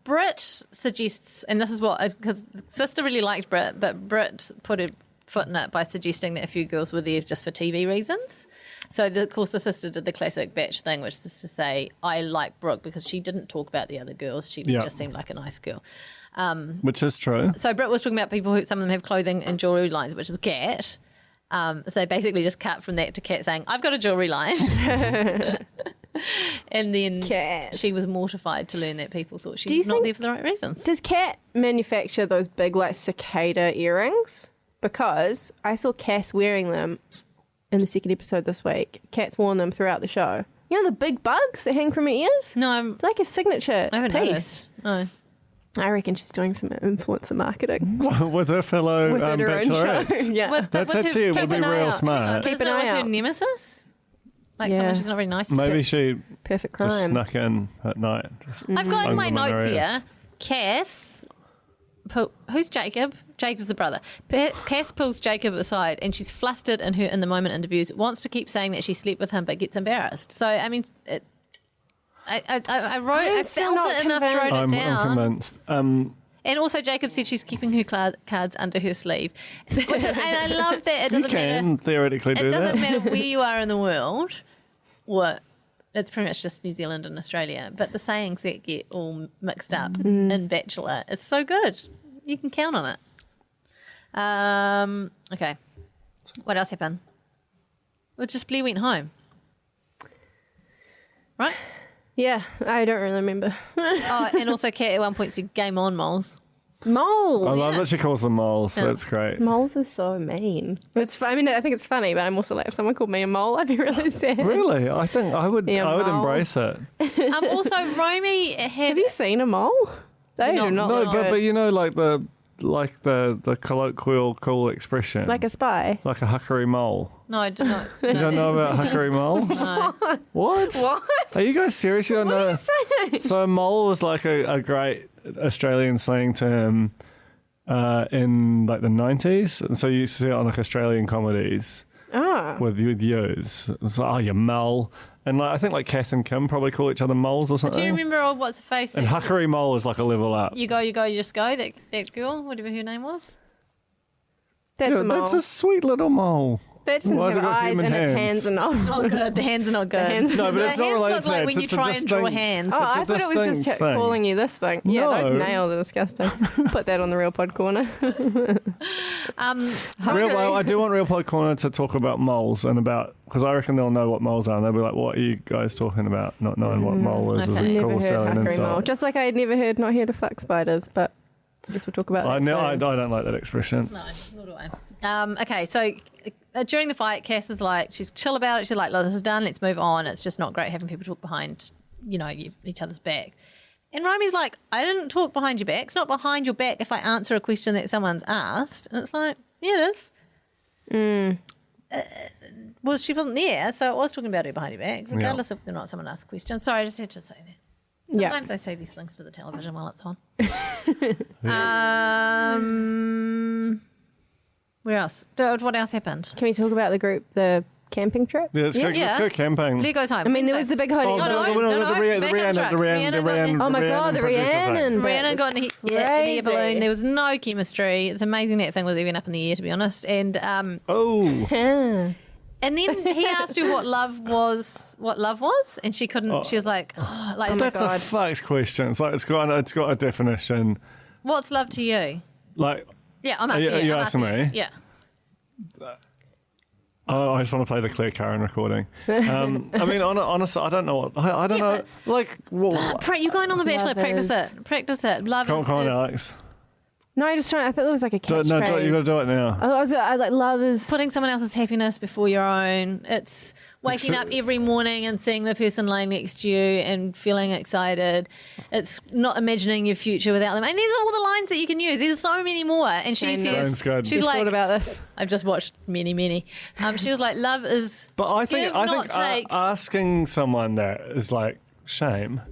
Britt suggests, and this is what, because sister really liked Britt, but Britt put a foot in it by suggesting that a few girls were there just for TV reasons. So, of course, the sister did the classic batch thing, which is to say, I like Brooke because she didn't talk about the other girls. She Yeah. just seemed like a nice girl. Which is true. So Britt was talking about people who, some of them have clothing and jewellery lines, which is Kat. So they basically just cut from that to Kat saying, I've got a jewellery line. And then Kat. she was mortified to learn that people thought she Do you was not think- there for the right reasons. Does Kat manufacture those big like cicada earrings? Because I saw Cass wearing them in the second episode this week. Kat's worn them throughout the show. You know the big bugs that hang from her ears? No, They're like a signature I haven't piece. noticed. No. I reckon she's doing some influencer marketing With her fellow with her own show. bachelorettes. Yeah. That's with actually, it would keep be an eye real out. smart. Keep Is an it eye with her out. nemesis? Like Yeah. someone she's not very nice to. Maybe she Perfect just crime. snuck in at night. I've got in my Hung them in notes her here, ears. Cass, who's Jacob? Jacob's the brother. Cass pulls Jacob aside and she's flustered in the moment interviews, wants to keep saying that she slept with him but gets embarrassed. So, I mean, I still felt not it enough to write I'm it down. convinced. And also, Jacob said she's keeping her cards under her sleeve. And I love that. It You doesn't can matter. theoretically do It doesn't that. matter where you are in the world. What? It's pretty much just New Zealand and Australia. But the sayings that get all mixed up in Bachelor, it's so good. You can count on it. Okay. What else happened? Well, just Blair went home. Right? Yeah, I don't really remember. Oh, and also Kat at one point said, "Game on, moles." Moles. I love that she calls them moles. That's great. Moles are so mean. I mean, I think it's funny, but I'm also like, if someone called me a mole, I'd be really sad. Really? I think I would Yeah, I would mole. embrace it. Also, Romy had... Have you seen a mole? They They're do not- not. No, look but good. you know, like the like the colloquial cool expression? Like a spy. Like a huckery mole. No, I did not. You don't know about huckery moles? No. What? What? Are you guys serious? You don't know? So a mole was like a great Australian slang term in like the 90s. And so you used to see it on like Australian comedies with youths. It's like, oh, you mole. And like, I think like Kath and Kim probably call each other moles or something. Do you remember old What's Her Face? And huckery mole is like a level up. You go, you just go. That girl, whatever her name was. That's a mole. That's a sweet little mole. That doesn't Why has have it got eyes human and its hands? hands are not. Not good. The hands are not good. No, but it's the not hands related look to like that. when you It's a try and draw distinct- hands. Oh, It's a I thought it was just distinct thing. calling you this thing. Yeah, No. those nails are disgusting. Put that on the Real Pod Corner. Well, I do want Real Pod Corner to talk about moles and about, because I reckon they'll know what moles are and they'll be like, what are you guys talking about? Not knowing what mole is Okay. a Never cool heard Australian huckery mole. insult. Just like I had never heard not here to fuck spiders, but I guess we'll talk about that I soon. don't like that expression. No, nor do I. Okay, so during the fight, Cass is like, she's chill about it. She's like, look, this is done. Let's move on. It's just not great having people talk behind, each other's back. And Raimi's like, I didn't talk behind your back. It's not behind your back if I answer a question that someone's asked. And it's like, yeah, it is. Well, she wasn't there, so it was talking about her behind your back, regardless of whether or not someone asked a question. Sorry, I just had to say that. Yeah. Sometimes I say these things to the television while it's on. Where else? What else happened? Can we talk about the camping trip? Yeah, let's go camping. Lee goes home. I mean, there was the big hoodie. Oh, No, the Rihanna. Oh my God, the Rhiannon. Rihanna got an air crazy. balloon. There was no chemistry. It's amazing that thing was even up in the air, to be honest. And Oh, and then he asked her what love was, and she couldn't. She was like, oh, like, that's a fucked question. It's like it's got a definition. what's love to you? Like, Yeah, I'm asking you. you I'm asking asking me? you. Yeah. oh, I just want to play the Claire Curran recording. I mean, honestly, I don't know what I don't know. Like, well, You're going on The Bachelor. Love Practice it. Love come is. on, is Alex. No, I just trying. I thought it was like a You got catchphrase. to do it now. I like love is. putting someone else's happiness before your own. It's waking up every morning and seeing the person lying next to you and feeling excited. It's not imagining your future without them. And these are all the lines that you can use. There's so many more. And she I know. says, Sounds good. she's You've like, thought about this. I've just watched many. She was like, love is But I think give, not take. asking someone that is like shame.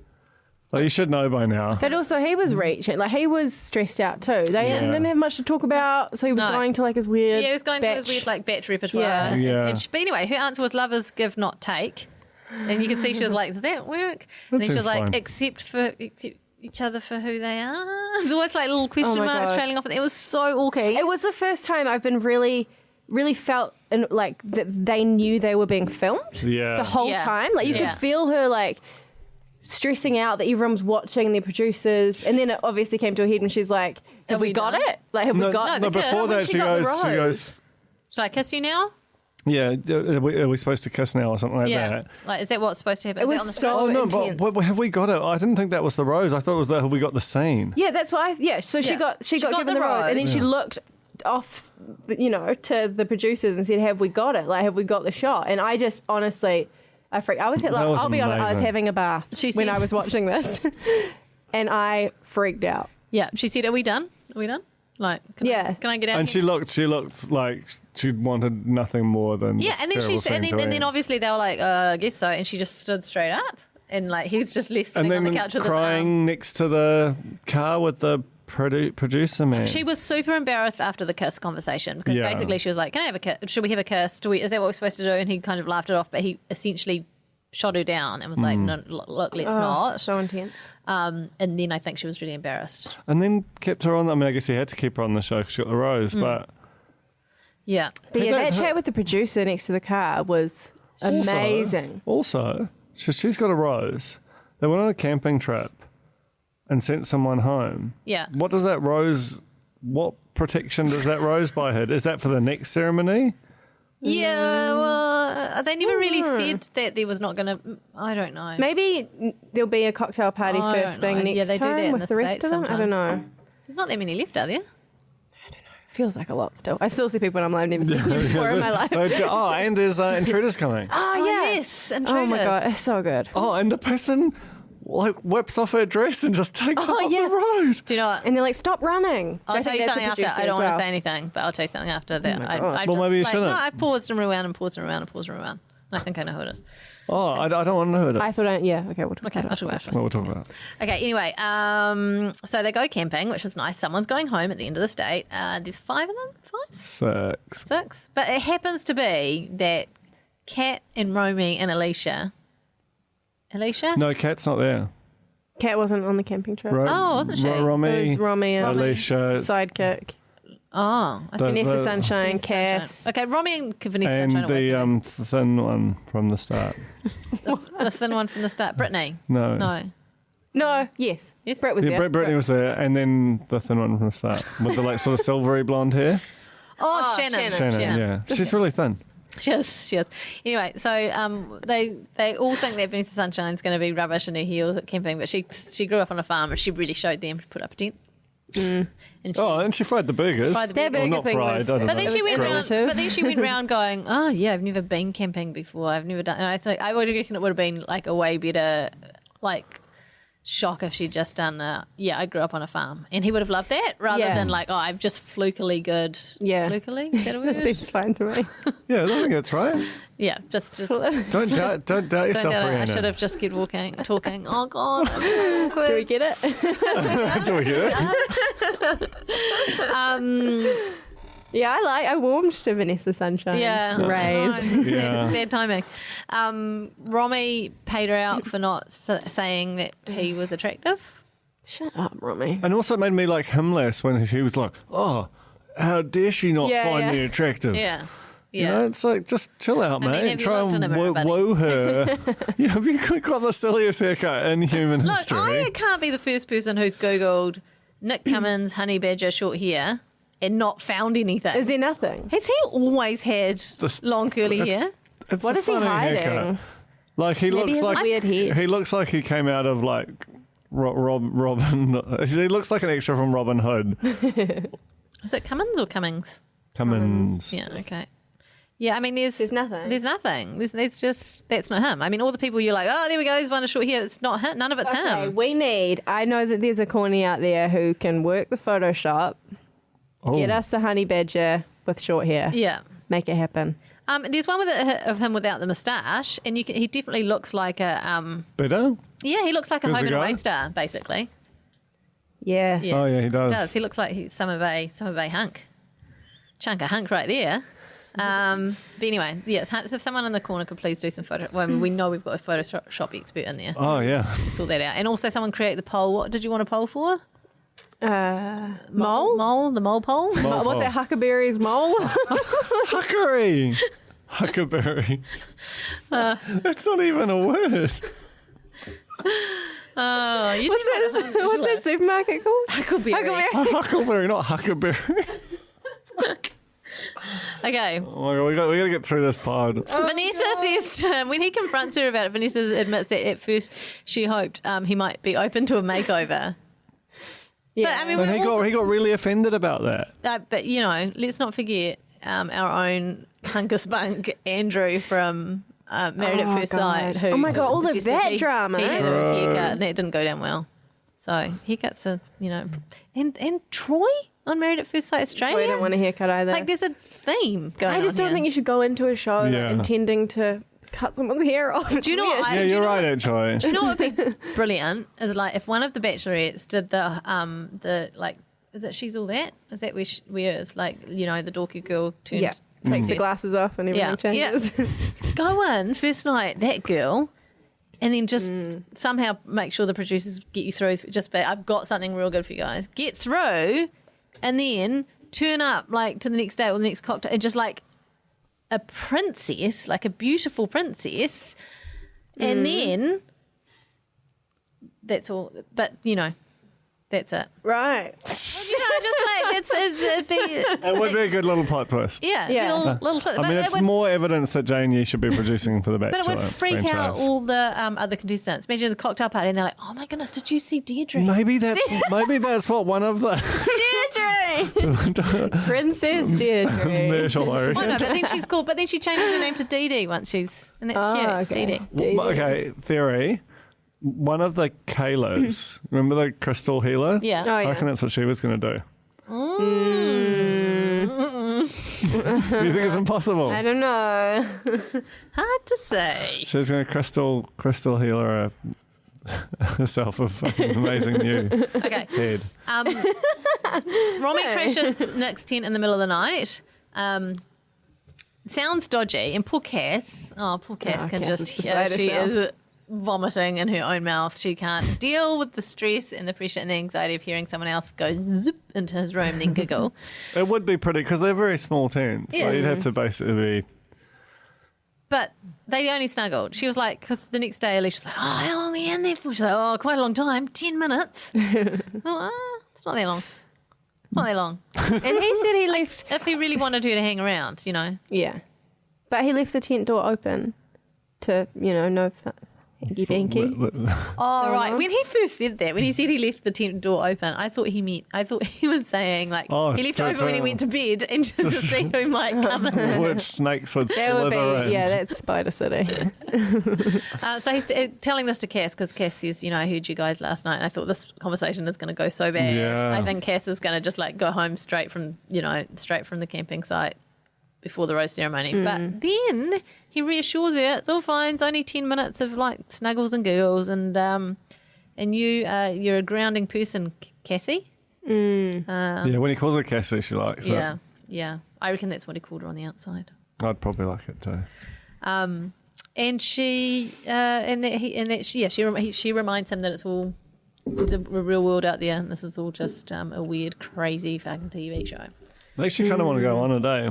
Like, you should know by now. But also, he was reaching. Like, he was stressed out too. They didn't have much to talk about, so he was No. going to like his weird. Yeah, he was going to his batch. weird like batch repertoire. Yeah. Yeah. But anyway, her answer was love is give, not take. And you can see she was like, does that work? And then she seems was like, fine. accept each other for who they are. It's always like little question Oh my marks God. trailing off. It was so awkward. It was the first time I've been really felt like that they knew they were being filmed Yeah. the whole Yeah. time. Like, you Yeah. could feel her like stressing out that everyone was watching, the producers, and then it obviously came to a head when she's like, have we got done? it? Like, have we got No, it? the kiss. before When that, she got the goes, rose. Should I kiss you now? yeah, are we supposed to kiss now or something like Yeah. that? Like, is that what's supposed to happen? It Is was on the so- Oh, no, intense. but have we got it? I didn't think that was the rose. I thought it was have we got the scene? Yeah, that's why. So she Yeah. got She got given the the rose, and then rose. she looked off, to the producers and said, "Have we got it? Like, have we got the shot?" And I just honestly, I freaked. I was like, was I'll be honest, I was amazing. having a bath She when said- I was watching this, and I freaked out. Yeah. She said, are we done? Are we done? Like, can I get out And here? she looked like she wanted nothing more than Yeah, this and then terrible scene to and then end. obviously they were like, I guess so, and she just stood straight up, and like he was just left sitting and on then the couch with his crying arm. next to the car with the producer man. She was super embarrassed after the kiss conversation because Yeah. basically she was like, "Can I have a kiss? Should we have a kiss? Is that what we're supposed to do?" And he kind of laughed it off, but he essentially shot her down and was like, "No, look, let's not." So intense. And then I think she was really embarrassed. And then kept her on. I mean, I guess he had to keep her on the show because she got the rose. But Yeah, But Hey, yeah, that that's- chat with the producer next to the car was amazing. Also, she's got a rose. They went on a camping trip and sent someone home. yeah. What does that rose? What protection does that rose buy her? Is that for the next ceremony? Yeah, well, they never really said that there was not going to. I don't know. Maybe there'll be a cocktail party I first don't know. thing next Yeah, they do time that in with the the rest States of them. I don't know. There's not that many left, are there? Feels like a lot still. I still see people and I'm like, I've never seen you before in my life. Oh, and there's Intruders coming. Oh, yeah. Yes, Oh my God, it's so good. Oh, and the person like whips off her dress and just takes Oh, off yeah. the road. Do you know what? And they're like, stop running. I'll I tell think you that's something a after. producer I don't as want to well. say anything, but I'll tell you something after that. my I God. Well, maybe you shouldn't. No, I paused and rewound and paused and rewound and paused and rewound. I think I know who it is. Oh, I don't want to know it. I thought, yeah, okay, we'll talk Okay, about I'll it. talk about it. Well, we'll talk about it. Okay, anyway, so they go camping, which is nice. Someone's going home at the end of the state. There's 5 of them? 5? 6. But it happens to be that Kat and Romy and Alicia. No, Kat's not there. Kat wasn't on the camping trip. Wasn't she? It Romy, was Romy and Alicia, sidekick. Oh, I think Vanessa the- Sunshine, Cass. okay, Romy and Vanessa and Sunshine. the thin one from the start. The thin one from the start, Brittany. No. No, yes. Yes. Brett was Yeah, there. Brittany was there, and then the thin one from the start with the like sort of silvery blonde hair. Oh, Shannon. Shannon, yeah, she's really thin. She is. Anyway, so they all think that Vanessa Sunshine's going to be rubbish in her heels at camping, but she grew up on a farm and she really showed them to put up a tent. And she, And she fried the burgers. Fried the Their burgers. burger Well, not thing fried, was, I don't But know. then she went round. relative. But then she went round going, "Oh yeah, I've never been camping before. I've never done." And I would reckon it would have been like a way better, like, shock if she'd just done the. Yeah, I grew up on a farm, and he would have loved that rather Yeah. than like, "Oh, I've just flukily good." Yeah. Flukily. Is that a That word? seems fine to me. Yeah, I think that's right. Yeah, just. Don't doubt Don't yourself, get it. I Rihanna. should have just kept talking. Oh God, that's so awkward. Do we get it? Do we get it? Yeah, I warmed to Vanessa Sunshine's Yeah, rays. Yeah. Bad timing. Romy paid her out for not saying that he was attractive. Shut up, Romy. And also it made me like him less when he was like, "Oh, how dare she not Yeah, find yeah. me attractive?" Yeah, You yeah. know, it's like, just chill out, I mate. mean, have you Try looked in a and mirror, buddy? woo her. Yeah, have you got the silliest haircut in human Look, history? I can't be the first person who's Googled Nick Cummins, honey badger, short hair, and not found anything. Is there nothing? Has he always had This- long curly hair? It's What a is he funny hiding? haircut. Like he Maybe looks he has like a weird head. he looks like he came out of like Robin. He looks like an extra from Robin Hood. Is it Cummins or Cummings? Cummins. Yeah, okay. Yeah, I mean, there's nothing. There's nothing. There's just, that's not him. I mean, all the people you're like, oh, there we go, he's one of short hair. It's not him. None of it's Okay, him. I know that there's a corny out there who can work the Photoshop, Oh. get us the honey badger with short hair. Yeah. Make it happen. There's one of him without the moustache, and he definitely looks like a Better? yeah, he looks like a Who's home the and guy? away star, basically. Yeah. Yeah. Oh yeah, he does. He does. He looks like he's Summer Bay hunk. Chunk of hunk right there. But anyway, yeah, so if someone in the corner could please do some photo. Well, we know we've got a Photoshop expert in there. Oh yeah. Sort that out. And also someone create the poll. What did you want a poll for? Mole? Mole? The mole poll? Mole What's poll. that? Huckleberry's mole? Huckery. Huckleberries. That's not even a word. Oh, you What's that supermarket called? Huckleberry. Huckleberry. Huckleberry, not Huckleberry. Okay. Oh my god, we got to get through this pod. Vanessa says when he confronts her about it, Vanessa admits that at first she hoped he might be open to a makeover. Yeah. But I mean, And he we're all, got really offended about that. but you know, let's not forget our own hunker spunk Andrew from Married at First Sight. Who Oh my God, all of suggested that he drama. He had a haircut and that didn't go down well. So haircuts are, you know, and Troy on Married at First Sight Australia. I don't want a haircut either. Like there's a theme going on. I just don't think you should go into a show Yeah. intending to cut someone's hair off. Do you know what? Yeah, do you you're know right, what- actually. Do you know what would be brilliant? Is like if one of the bachelorettes did the like, is it She's All That? Is that where it's like, you know, the dorky girl turned Yeah. Takes the princess? glasses off and everything Yeah, changes. Go in first night, that girl, and then just somehow make sure the producers get you through. Just be, I've got something real good for you guys. Get through, and then turn up like to the next day or the next cocktail, and just like a princess, like a beautiful princess, and then that's all. But you know, that's it. Right. You know, just like it'd be. It would be a good little plot twist. Yeah, Yeah. little twist. I mean, But it's it would- more evidence that Jane Yee should be producing for The Bachelor. But it would freak out franchise. all the other contestants. Imagine the cocktail party and they're like, oh my goodness, did you see Deirdre? Maybe that's what one of the Deirdre! Princess Deirdre. Myrtle. I know, but then she's cool. But then she changes her name to Dee Dee once and that's cute. okay. Dee Dee. Okay, theory. one of the Kaylas, remember the crystal healer? Yeah. Oh, I yeah. reckon that's what she was going to do. Do you think it's impossible? I don't know. Hard to say. She's going to crystal healer herself of an amazing new Okay. head. Romy crashes Nick's tent in the middle of the night. Sounds dodgy. And poor Cass. Oh, poor Cass can Cass just is hear. beside She herself. is vomiting in her own mouth. She can't deal with the stress and the pressure and the anxiety of hearing someone else go zip into his room and then giggle. It would be pretty, because they're very small tents. Yeah. So you'd have to basically be... But they only snuggled. She was like, because the next day Alicia was like, oh, how long are we in there for? She's like, oh, quite a long time, 10 minutes. It's not that long. It's not that long. And he said he left. If he really wanted her to hang around, you know. Yeah. But he left the tent door open to, no hanky-panky. Oh, right. When he first said that, when he said he left the tent door open, I thought he was saying, like, Oh, he left so it it's open when he a- went to bed and just to see who might come in. Which snakes would That would slither in. be, that's Spider City. So he's telling this to Cass because Cass says, I heard you guys last night and I thought this conversation is going to go so bad. Yeah. I think Cass is going to just like go home straight from the camping site before the rose ceremony. But then he reassures her it's all fine. It's only 10 minutes of like snuggles and giggles and you're a grounding person, Cassie. Yeah, when he calls her Cassie, she likes it. Yeah. I reckon that's what he called her on the outside. I'd probably like it too. And she she reminds him that it's all there's a real world out there, and this is all just a weird, crazy fucking TV show. Makes you kind of want to go on a day.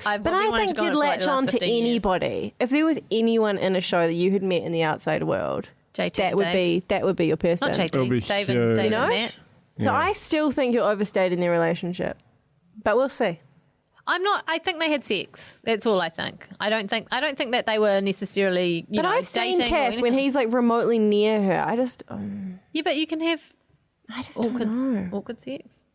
But I think you'd latch on to anybody. If there was anyone in a show that you had met in the outside world, JT that and would Dave. be your person. Not It'll be JT, David, huge. David You know? and Matt. So I still think you're overstayed in their relationship, but we'll see. I'm not. I think they had sex. That's all I think. I don't think that they were necessarily. But I've seen dating or Cass when anything. he's like remotely near her. I just but you can have don't know. awkward sex.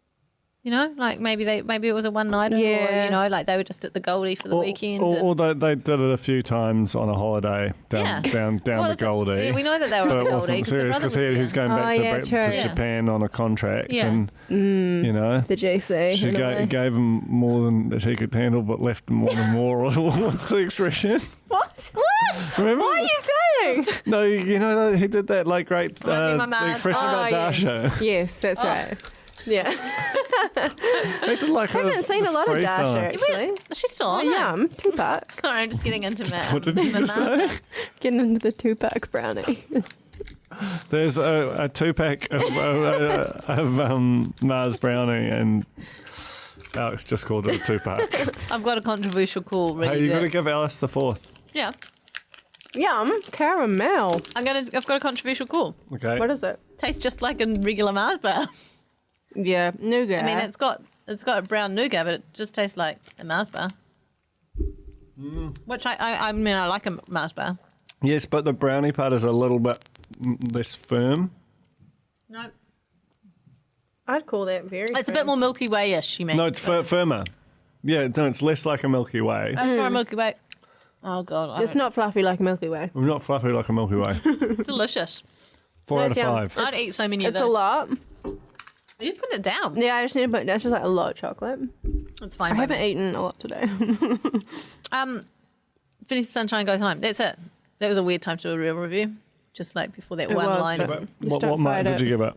Like maybe it was a one nighter, Yeah. or like they were just at the Goldie for the weekend. Or they did it a few times on a holiday down Well, the Goldie. Yeah, we know that they were But on it the Goldie. wasn't serious because he's going back to true. Japan on a contract, Yeah. and the GC. she gave him more than that he could handle, but left him wanting more. What's the expression? What? Remember? What are you saying? No, he did that like great Might be my man. the expression about Dasha. Yes, that's right. Yeah. They did like I haven't seen a lot of Dasha actually. She's still on Oh, it. yum. Tupac. Sorry, I'm just getting into my. What did you just say? Getting into the Tupac brownie. There's a 2-pack of Mars brownie, and Alex just called it a 2-pack. I've got a controversial call. Really, Hey, you got to give Alice the 4th. Yeah, Yum. Caramel. I've got a controversial call. Okay. What is it? Tastes just like a regular Mars bar. Yeah, nougat. I mean, it's got a brown nougat, but it just tastes like a Mars bar. Which I mean, I like a Mars bar. Yes, but the brownie part is a little bit less firm. No, I'd call that very. it's a bit more Milky Way-ish. You mean? No, it's firmer. Yeah, no, it's less like a Milky Way. For a Milky Way. Oh god, It's not fluffy like Milky Way. I'm not fluffy like a Milky Way. delicious. 4 out of Yeah. 5. I'd eat so many of It's those. a lot. You put it down. Yeah, I just need to put. That's just like a lot of chocolate. It's fine. I by haven't me. eaten a lot today. Finish the Sunshine Goes Home. That's it. That was a weird time to do a real review. Just like before that It one was, line. but- Of, Just What don't mark fight did it. you give it?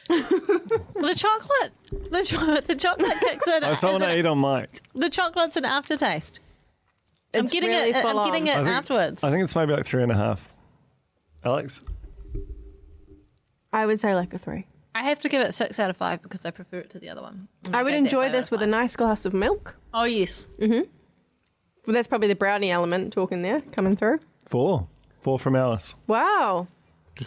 the chocolate. The chocolate kicks in. I still want to eat on mic. The chocolate's an aftertaste. I'm It's getting really it. full I'm getting on. it afterwards. I think it's maybe like 3.5. Alex? I would say like a 3. I have to give it 6 out of 5 because I prefer it to the other one. I would gave that enjoy 5 this out of with a 5. nice glass of milk. Oh yes. Well, that's probably the brownie element talking there, coming through. 4. 4 from Alice. Wow.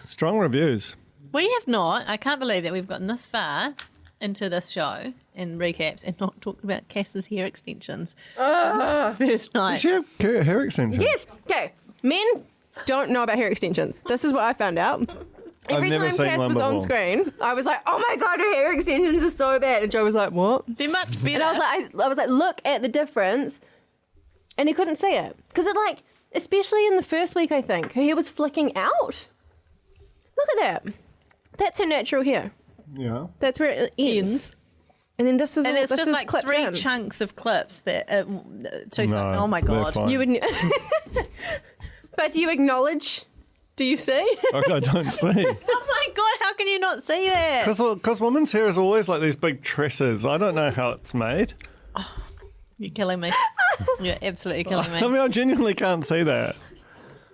Strong reviews. We have not. I can't believe that we've gotten this far into this show and recaps and not talked about Cass's hair extensions from the first night. Did she have hair extensions? Yes. Okay. Men don't know about hair extensions. This is what I found out. Every never time seen Cass one was on before. screen, I was like, "Oh my god, her hair extensions are so bad," and Joe was like, "What?" They're much better. And I was like, "Look at the difference," and he couldn't see it because it, like, especially in the first week, I think her hair was flicking out. Look at that. That's her natural hair. Yeah. That's where it ends. And then this is And all, it's this just is like clipped 3 in. chunks of clips that. No, Oh my they're god! fine. You would. But do you acknowledge? Do you see? I don't see. Oh my god! How can you not see that? Because women's hair is always like these big tresses. I don't know how it's made. You're killing me. You're absolutely killing I me. mean, I genuinely can't see that.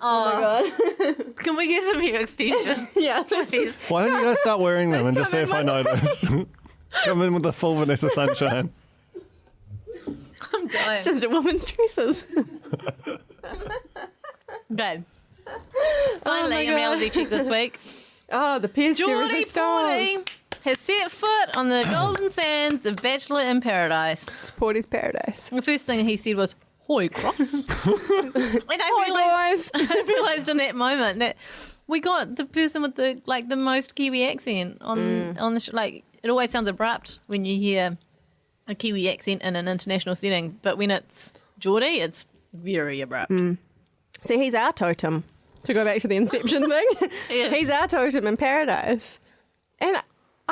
Oh my god. Can we get some hair extensions? Yeah. Please. Why don't you guys start wearing them and just see if I notice? Come in with the full Vanessa Sunshine. I'm dying. It's just a woman's dresses. Okay. Finally, in reality check this week, Oh, the pièce de Geordie Porty resistance. has set foot on the golden sands of Bachelor in Paradise. Porty's paradise. The first thing he said was, "Hoi cross." And Hi, guys. I realised in that moment that we got the person with the most Kiwi accent on the like. It always sounds abrupt when you hear a Kiwi accent in an international setting, but when it's Geordie, it's very abrupt. See, he's our totem. To go back to the Inception thing, Yes. he's our totem in paradise. And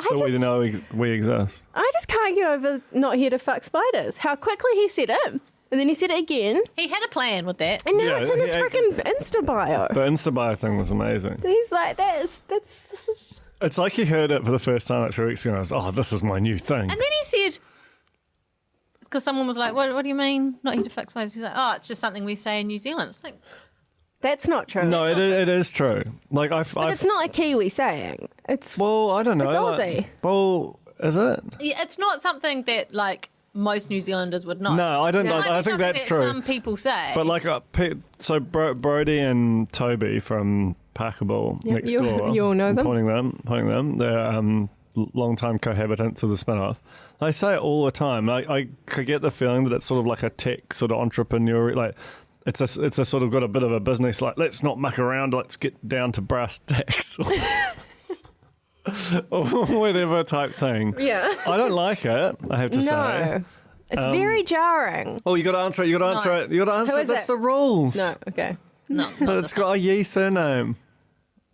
So we know we exist. I just can't get over not here to fuck spiders. How quickly he said it, and then he said it again, He had a plan with that. and now Yeah, it's in his he- freaking Insta bio. The Insta bio thing was amazing. He's like, this is. It's like he heard it for the first time like 3 weeks ago and I was, oh, this is my new thing. And then he said, because someone was like, what do you mean not here to fix spiders? He's like, oh, it's just something we say in New Zealand. It's like, That's not true. No, it is true. Like But it's not a Kiwi saying. It's well, I don't know. It's Aussie. Well, is it? yeah, it's not something that like most New Zealanders would know. No, I don't It know. might be I think something that's that true. Some people say. But like, so Brody and Toby from Parkable Yeah, next you- door. you all know I'm them. Pointing them. They're long-time cohabitants of the spin-off. They say it all the time. I could get the feeling that it's sort of like a tech sort of entrepreneur, like it's a sort of got a bit of a business, like let's not muck around, let's get down to brass tacks. Or whatever type thing. yeah. I don't like it, I have to say. No, it's very jarring. Oh, you got to answer it. You got to answer No. it. You got to answer Who it. is That's it? the rules. No, okay, no, But it's got a Yee surname.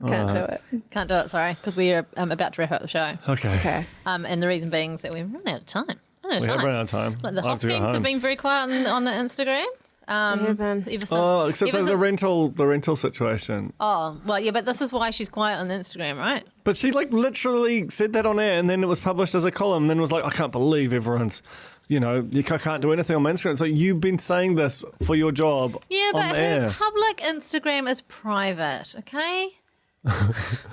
can't do it. can't do it. Sorry, because we are about to wrap up the show. Okay. Okay. And the reason being is that we've run out of time. We have run out of time. Like the I have to go hostings have home. been very quiet on the Instagram. haven't. Ever since, Oh, except ever for the since- rental situation. Oh, well, yeah, but this is why she's quiet on the Instagram, right? But she like literally said that on air, and then it was published as a column. And then was like, I can't believe everyone's, you can't do anything on my Instagram. So you've been saying this for your job Yeah, but on her air. public Instagram is private, okay?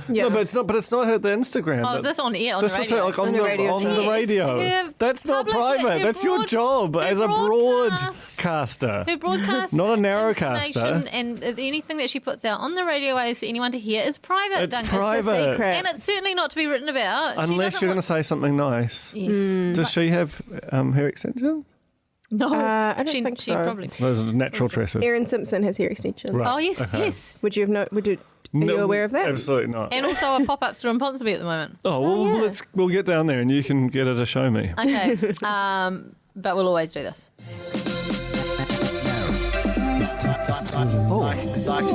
Yeah. No, but it's not. But it's not the Instagram. Oh, but is this on air on this the was radio? like on On the radio on thing. the Yes, radio. her That's not public- private. her That's your broad- job her as a broadcast- broadcaster. Her broadcast, Not a narrowcaster. information and anything that she puts out on the radio waves for anyone to hear is private. It's Duncan. private. secret. and it's certainly not to be written about. She Unless doesn't you're going want- to say something nice. Yes. Does she have hair extensions? No, I don't she, think she so. probably. Those are natural tresses. Aaron Simpson has hair extensions. Right. Oh yes, Okay. yes. Would you have no? Are you aware of that? Absolutely not. And also a pop-up store in Ponsonby at the moment. Oh, well, yeah. we'll get down there and you can get her to show me. Okay, but we'll always do this.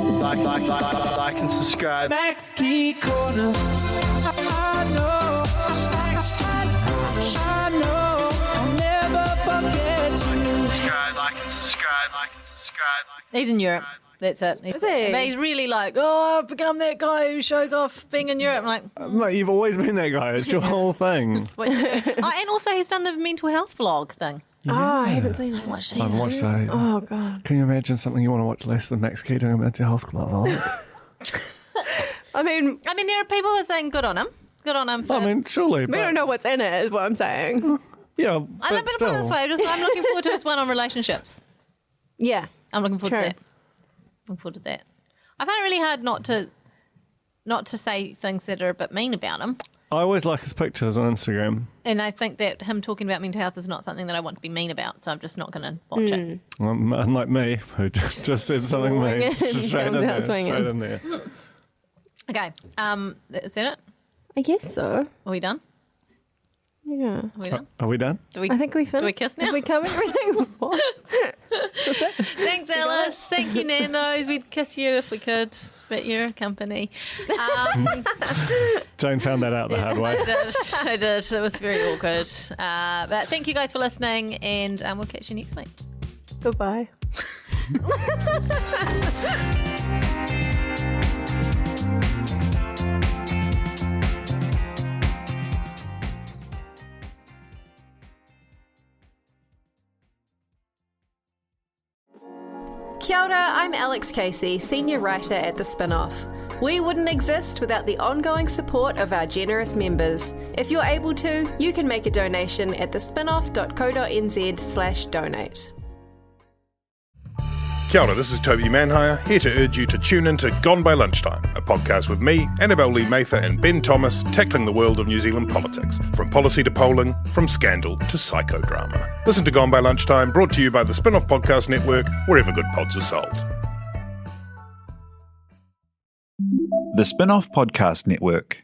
Like and subscribe. Max Key Corner. I know. I know. I'll never forget you. Like and subscribe. He's in Europe. That's it. Is he? But he's really like, oh, I've become that guy who shows off being in Europe. I'm like, Mate, you've always been that guy. It's your whole thing. what you do? Oh, and also he's done the mental health vlog thing. Oh, I haven't seen that. What's I've watched that. Oh god. Can you imagine something you want to watch less than Max Key doing a mental health club? I mean, there are people who are saying good on him. Good on him. For, I mean, surely. we don't know what's in it. Is what I'm saying. Yeah, I but don't put it still. this way. I'm looking forward to his one on relationships. Yeah. I'm looking forward True. to that. Looking forward to that. I find it really hard not to say things that are a bit mean about him. I always like his pictures on Instagram. And I think that him talking about mental health is not something that I want to be mean about, so I'm just not going to watch it. Unlike me, who just said something Swinging. mean. Straight in Comes out there. swinging. Straight in there. Okay, is that it? I guess so. Are we done? Yeah. Are we done? Are we done? Do we? I think we finished. Do we kiss now? Have we covered everything? What? Thanks, Alice. Thanks. Thank you, Nando's. We'd kiss you if we could, but you're a company. Jane found that out the hard way. I did. It was very awkward. But thank you guys for listening, and we'll catch you next week. Goodbye. Kia ora, I'm Alex Casey, Senior Writer at The Spinoff. We wouldn't exist without the ongoing support of our generous members. If you're able to, you can make a donation at thespinoff.co.nz/donate. Kia ora, this is Toby Manhire, here to urge you to tune in to Gone by Lunchtime, a podcast with me, Annabelle Lee Mather and Ben Thomas, tackling the world of New Zealand politics, from policy to polling, from scandal to psychodrama. Listen to Gone by Lunchtime, brought to you by the Spin-Off Podcast Network, wherever good pods are sold. The Spin-Off Podcast Network.